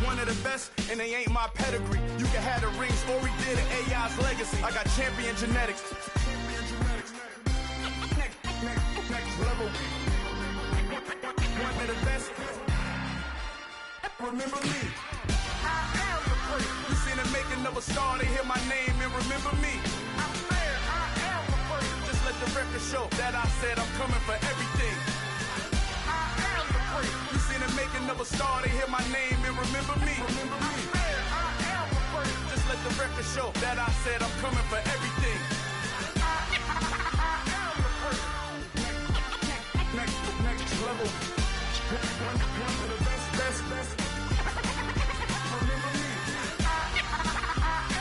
One of the best, and they ain't my pedigree. You can have the rings, or we did it, AI's legacy. I got champion genetics. Next level. One of the best. Remember me. I am the prince. You seen the making of a star, they hear my name and remember me. I am the prince. Just let the record show that I said I'm coming for everything. I am the prince. You seen the making of a star, they hear my name and remember me. Remember me. I am the prince. Just let the record show that I said I'm coming for everything. I am the prince. Next level. One of the best. Remember me. I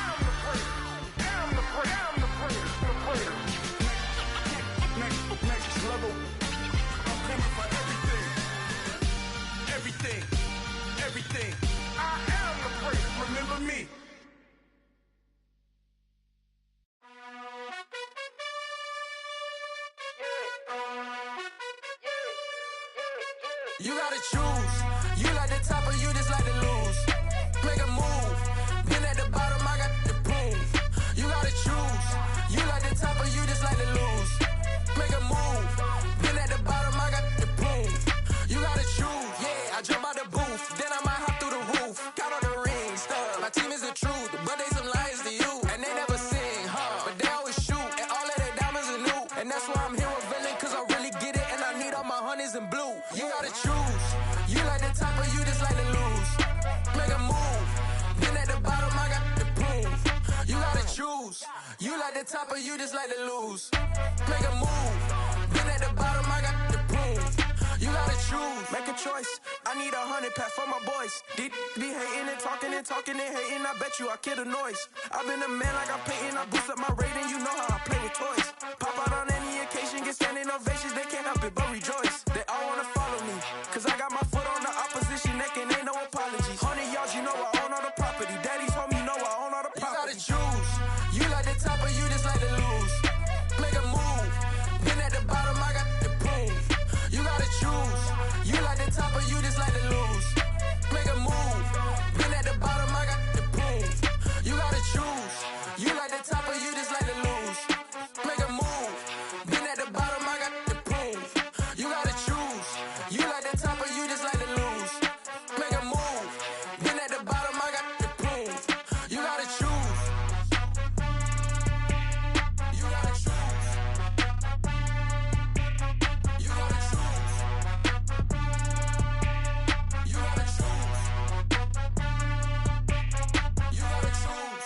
You gotta choose. You like the top or you just like to lose. Make a move. Been at the bottom, I got the proof. You gotta choose. You like the top or you just like to lose. Make a move. Been at the bottom, I got the proof. You gotta choose. Yeah, I jump out the booth. Then I might hop through the roof. Count on the rings. My team is the truth, but they some liars to you. And they never sing, but they always shoot. And all of their diamonds are new. And that's why I'm here revealing, cause I really get it. And I need all my honeys in blue. You gotta choose. You like the top or you just like to lose. Make a move. Been at the bottom, I got the proof. You gotta choose. You like the top or you just like to lose. Make a move. Been at the bottom, I got the proof. You gotta choose. Make a choice. I need 100 pack for my boys. Be hating and talking and talking and hating. I bet you I kill the noise. I've been a man like I'm painting. I boost up my rating. You know how I play with toys. Pop out on any occasion, get standing ovations. They can't help it but rejoice. They all wanna follow me, cause I got my foot on the opposition neck and ain't no apologies. 100 yards, you know I own all the property. Daddy's home, you know I own all the property. You gotta choose. You like the top or you just like to lose. Make a move. Been at the bottom, I got the proof. You gotta choose. You like the top or you just like to lose. Make a move. Been at the bottom, I got the proof. You gotta choose. You like the top or you just like to lose. Make a move. Been at the bottom, I got the proof. You gotta choose. You like the top or you just like to lose. Make a move. Been at the bottom, I got the proof. You gotta choose. You gotta choose. You gotta choose. You gotta choose. You gotta choose.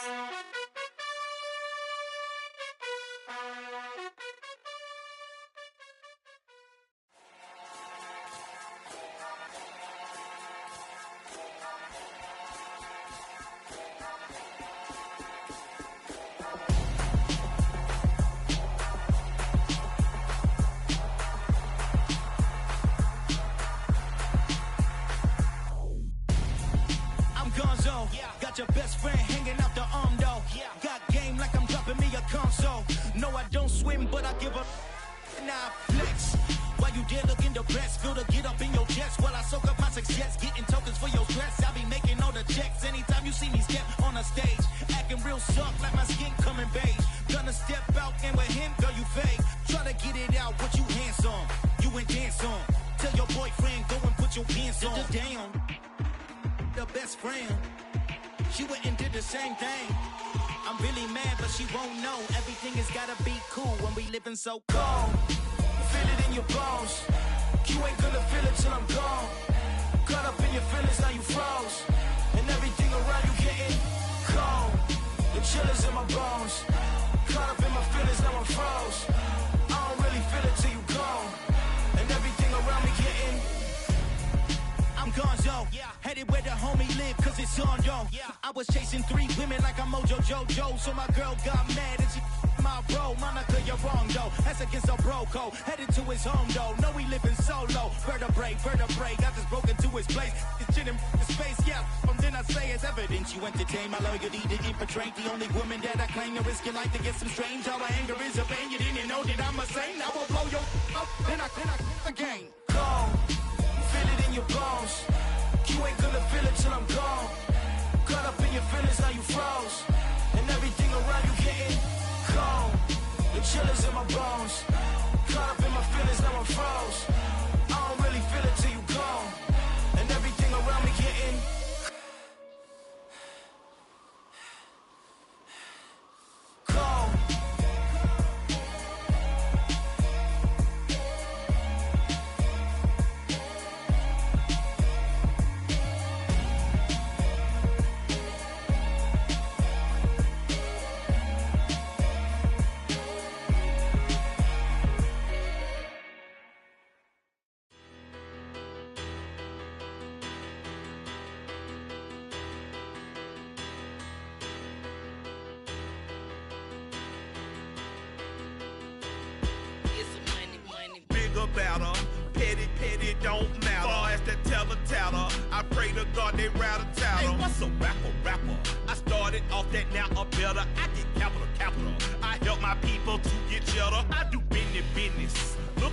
I'm Gonzo, got your best friend hanging out the arm though. Got game like I'm dropping me a console. No, I don't swim, but I give a nah flex. While you there looking depressed, feel the get up in your chest while I soak up my success, getting tokens for your stress. I be making all the checks anytime you see me step on a stage, acting real soft like my skin coming beige. Gonna step out and with him, girl, you fake. Try to get it out, what you handsome, you ain't dance on. Tell your boyfriend go and put your pants on. Down. The best friend, she went and did the same thing. I'm really mad, but she won't know. Everything has gotta be cool when we living so cold. Feel it in your bones. You ain't gonna feel it till I'm gone. Caught up in your feelings, now you froze. And everything around you getting cold. The chillers in my bones. Caught up in my feelings, now I'm froze. I don't really feel it till you gone. And everything around me getting. I'm Gonzo, headed where the homie live, cause it's on, yo. I was chasing 3 women like I'm Mojo Jojo, so my girl got mad and she my bro. Monica, you're wrong, though. That's against our bro code. Headed to his home, though. No, we living solo. Vertebrae, got this broken to his place. It's shit in space, yeah. From then I say it's evidence you entertain my loyalty to infiltrate. The only woman that I claim to risk your life to get some strange. All my anger is a pain. You didn't know that I'm a saint. I will blow your up, then I again. Gone. Feel it in your bones. You ain't gonna feel it till I'm gone. Caught up in your feelings, now you froze. And everything around you getting cold. The chillers in my bones. Caught up in my feelings, now I'm froze. I don't really feel it till you gone. And everything around me getting cold. Better, petty, don't matter. Far as that teller, I pray to God they rattle tattle. Hey, what's a rapper? I started off that, now I'm better. I get capital. I help my people to get cheddar. I do business. Look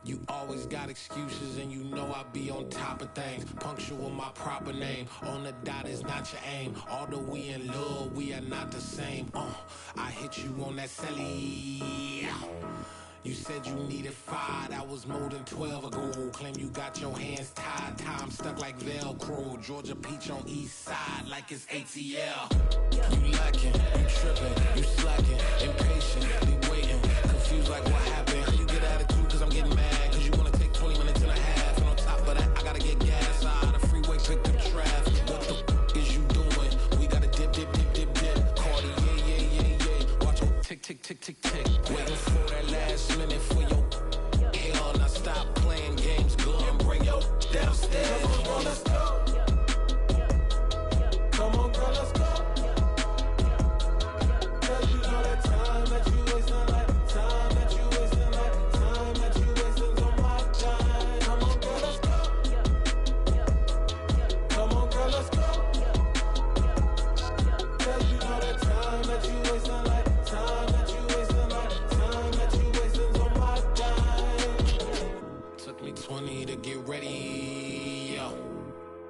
You always got excuses and you know I be on top of things. Punctual my proper name. On the dot is not your aim. Although we in love, we are not the same. I hit you on that celly. You said you needed 5, that was more than 12 ago. Claim you got your hands tied, time stuck like Velcro. Georgia Peach on east side like it's ATL. You lacking, you tripping, you slacking, impatient, be waiting, confused like what happened. How you get attitude cause I'm getting mad, cause you wanna take 20 minutes and a half. And on top of that, I gotta get gas out of the freeway, pick up traffic. What the is you doing? We gotta dip, dip, dip, dip, dip. Cardi, yeah. Watch your tick, tick, tick, tick, tick. Waiting for that last minute for your hell. Now stop playing games, go and bring your downstairs. Come on, girl, let's go. Come on, girl, let's go. Cause you know that time that you wasting, like time that you wasting, like time that you wasting on my time. Come on, girl, let's go. Come on, girl, let's go. Cause you know that time that you wasting, like time that you wasting, like time that you wasting on my time. Took me 20 to get ready, yo.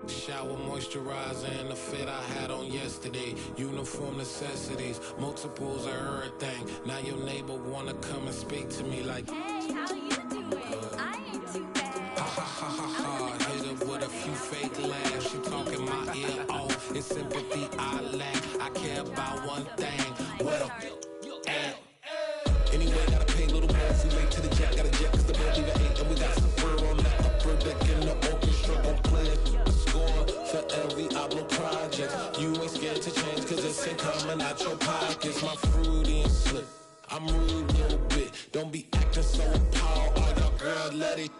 Shower, moisturizer, and the fit I had on yesterday. Uniform necessities, multiples of everything. Now your neighbor wanna come and speak to me like, hey, how you doing? I ain't too bad. Ha ha ha ha ha. Hit her with a few fake laughs. She talking my ear off. It's sympathy I lack. I care about one thing. Well, anyway, gotta pay a little more if we late to the jet. Got a jet cause the boat leave at 8. And we got some fur on the upper deck in the orchestra. Gon' play a score for every Oblo project. You ain't scared to change cause it's ain't coming out your pockets. My fruity and slip. I'm rude a little bit. Don't be acting so appalled. All y'all girl, let it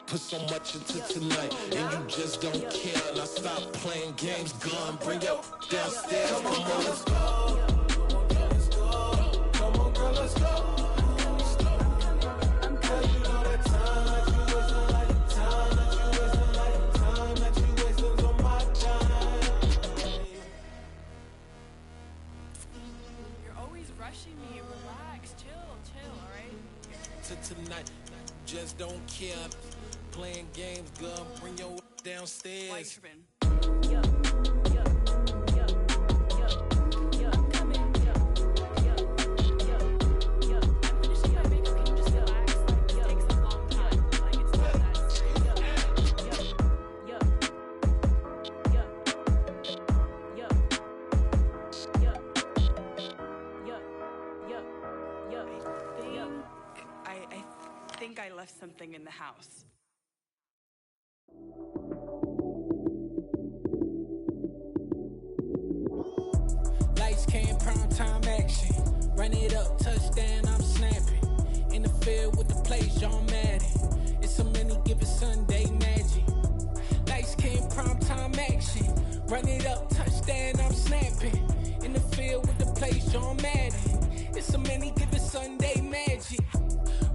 put so much into tonight. And you just don't care. Now stop playing games. Gun, bring your downstairs. Come on, let's go. Come on, girl, let's go. Rushing me, relax, chill, alright? To tonight, just don't care. Playing games, gun, bring your downstairs. I think I left something in the house. Lights came, prime time action. Run it up, touchdown, I'm snapping. In the field with the plays, John Madden. It's a many given Sunday magic. Lights came, prime time action. Run it up, touchdown, I'm snapping. In the field with the plays, John Madden. It's a many given Sunday magic.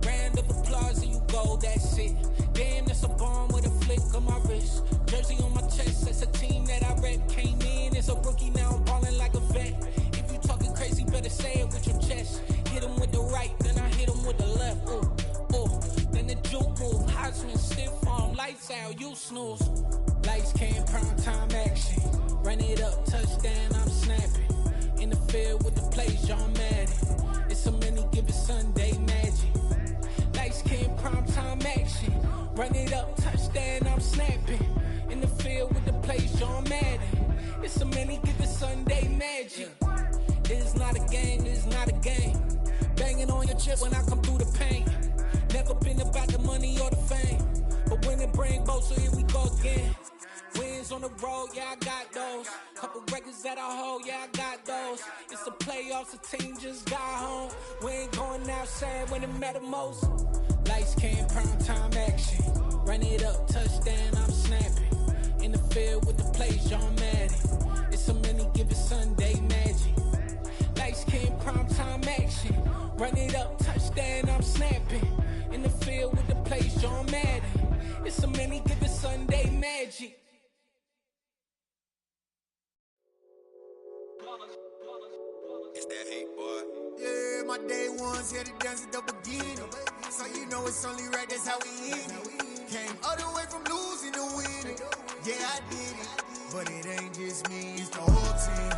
Round of applause and you go, that's it. Damn, that's a bomb with a flick on my wrist. Jersey on my chest, that's a team that I rep. Came in as a rookie, now I'm ballin' like a vet. If you talking crazy, better say it with your chest. Hit him with the right, then I hit him with the left. Then the juke move, Heisman, stiff arm, lights out, you snooze. Lights came, prime time action. Run it up, touchdown, I'm snapping. In the field with the plays, John Madden. It's a many given Sunday magic. Lights came, prime time action. Run it up, touchdown, I'm snapping. In the field with the plays, John Madden. It's a many given Sunday magic. It is not a game, it is not a game. Banging on your chip when I come through the pain. Never been about the money or the fame. But when it bring both, so here we go again. Wins on the road, yeah, I got those. Couple records that I hold, yeah, I got those. It's the playoffs, the team just got home. We ain't going outside when it matter most. Lights came, prime time action. Run it up, touchdown, I'm snapping. In the field with the plays, John Madden. It's a many given Sunday magic. Lights came, prime time action. Run it up, touchdown, I'm snapping. In the field with the plays, John Madden. It's a many given Sunday magic. It's that hate, boy. Yeah, my day ones here to dance at the beginning. So you know it's only right, that's how we hit it. Came all the way from losing to winning. Yeah, I did it. But it ain't just me, it's the whole team.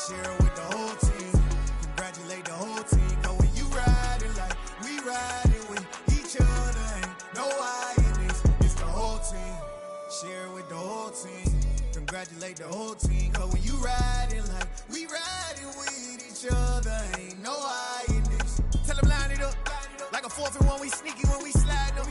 Share it with the whole team. Congratulate the whole team. Cause when you riding like we riding with each other, ain't no I in this. It's the whole team. Share it with the whole team. Congratulate the whole team. Cause when you riding like we riding with each other, ain't no I in this. Tell them line it up. Like a 4th and 1, we sneaky when we slide them.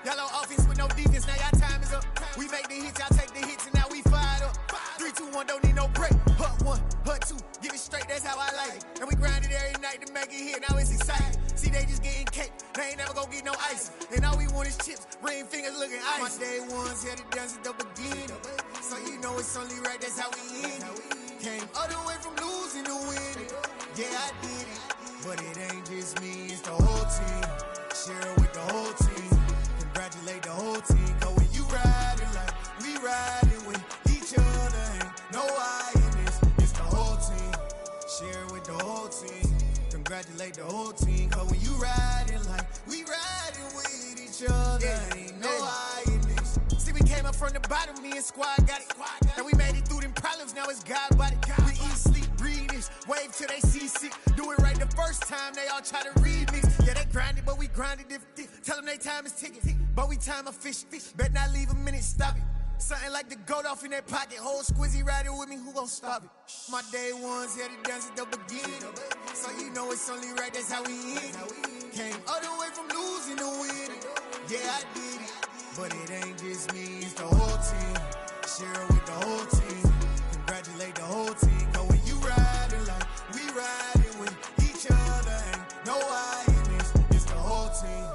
Yellow offense with no defense, now y'all time is up. We make the hits, y'all take the hits, and now we fired up. 3, 2, 1, don't need no break. Hut 1, hut 2, give it straight, that's how I like it. And we grind it every night to make it hit, now it's exciting. See, they just getting cake, they ain't never gonna get no ice. And all we want is chips, ring fingers looking ice. My day ones had it done since the beginning. So you know it's only right, that's how we end it. Came all the way from losing to winning. Yeah, I did it. But it ain't just me, it's the whole team. Share it with the whole team. Congratulate the whole team. Cause when you riding like we riding with each other, ain't no I in this. It's the whole team. Share it with the whole team. Congratulate the whole team. Cause when you riding like we riding with each other, ain't no I in this. See, we came up from the bottom, me and squad got it. And we made it through them problems, now it's God body. We eat, sleep, breathe this, wave till they see sick. Do it right the first time, they all try to remix. Yeah, they grinded, but we grinded different. Tell them they time is ticking, but we time a fish. Bet not leave a minute, stop it. Something like the goat off in their pocket. Whole squizzy riding with me, who gon' stop it? My day ones had it done since the beginning. So you know it's only right, that's how we end it. Came all the way from losing to winning. Yeah, I did it. But it ain't just me, it's the whole team. Share it with the whole team. Congratulate the whole team. Cause when you riding like we riding with each other, ain't no I in this. It's the whole team.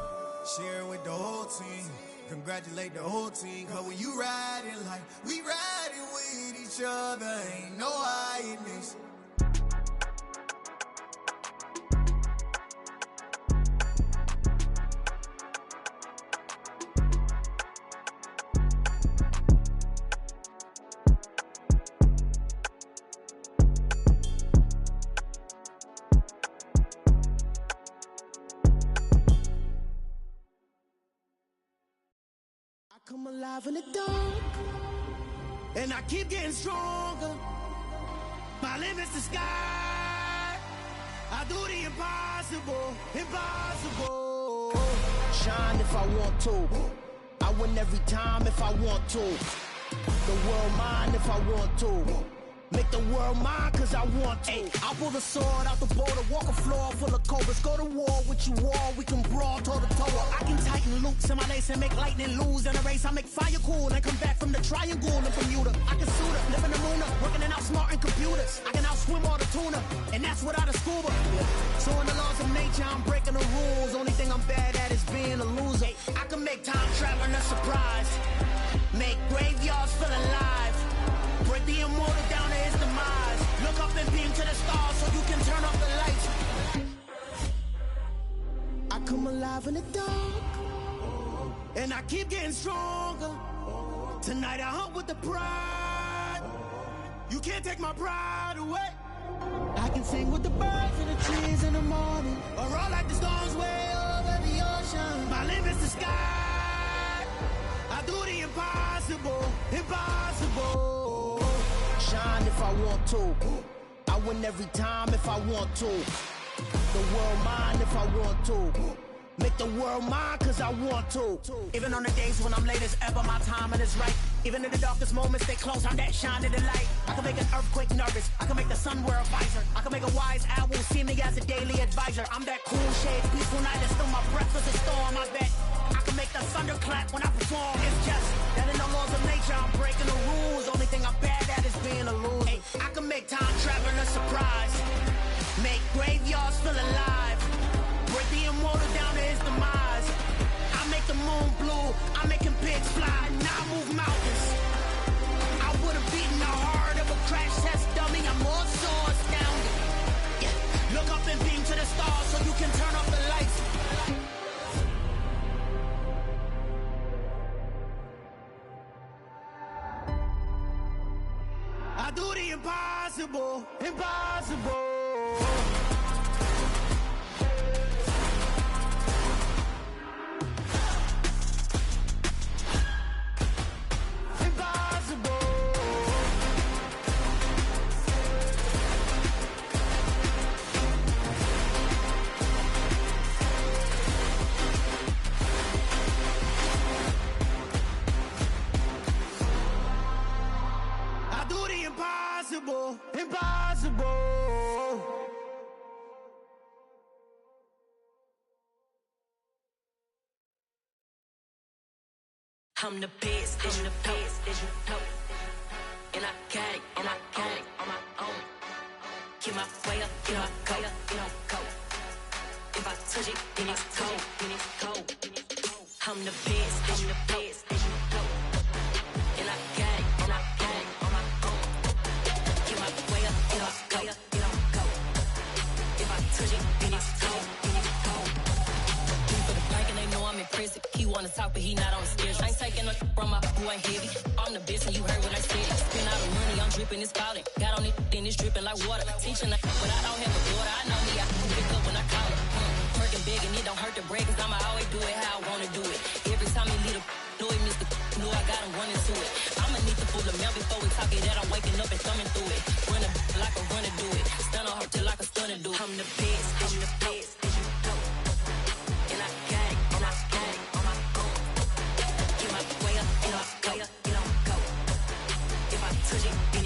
Share it with the whole team. Congratulate the whole team. Cause when you riding like we riding with each other, ain't no I in this. Come alive in the dark, and I keep getting stronger. My limit's the sky. I do the impossible, impossible. Shine if I want to. I win every time if I want to. The world mine if I want to. Make the world mine cause I want to. I'll pull the sword out the border, walk a floor full of cobras. Go to war with you all, we can brawl toe to toe. I can tighten loops in my lace and make lightning lose in a race. I make fire cool and come back from the triangle in Bermuda. I can suit up, live in the moon up, working and outsmarting computers. I can outswim all the tuna, and that's without a scuba. So in the laws of nature, I'm breaking the rules. Only thing I'm bad at is being a loser. I can make time traveling a surprise. Make graveyards feel alive. Break the immortal down to his demise. Look up and beam to the stars so you can turn off the lights. I come alive in the dark, and I keep getting stronger. Tonight I hunt with the pride. You can't take my pride away. I can sing with the birds and the trees in the morning, or roll like the storms way over the ocean. My limit's the sky. I do the impossible, impossible. Shine if I want to. I win every time if I want to. The world mine if I want to. Make the world mine cause I want to. Even on the days when I'm late as ever, my timing is right. Even in the darkest moments, stay close, I'm that shining the light. I can make an earthquake nervous, I can make the sun wear a visor. I can make a wise owl see me as a daily advisor. I'm that cool shade, peaceful night, and still my breath is a storm, I bet. I can make the thunder clap when I perform. It's just that in the laws of nature, I'm breaking the rules. Only thing I'm bad at is being a loser. Hey, I can make time traveling a surprise. Make graveyards feel alive. Break the immortal down to his demise. I make the moon blue, I'm making pigs fly. Now I move mountains. I would've beaten the heart of a crash test dummy. I'm more so astounded. Yeah. Look up and beam to the stars so you can turn off the lights. I do the impossible, impossible. I'm the best, I'm the best, as you know. And I got it on my own. Get my way up, get my go. If I touch it, then it's cold. I'm the best, as you know. And I got it on my own. Get my way up, get my go. If I touch it, then it's cold. For the blank and they know I'm impressive. He wanna talk, but he not on the schedule. I ain't taking a from my who ain't heavy. I'm the best and you heard what I said. Spend all the money, I'm dripping, it's falling. Got on it, then it's dripping like water. Teaching but I don't have a daughter. I know me, I can pick up when I call her. Working big and it don't hurt to break, cause I'ma always do it how I wanna do it. Every time he lead a know he missed the know I got him running to it. I'ma need the full amount before we talk it that I'm waking up and thumbing through it. Run a like a runner do it. Stun on her till like a stunner do it. I'm the best, as you know. And I got it on my own. Get my way up, get my go. If I touch it, then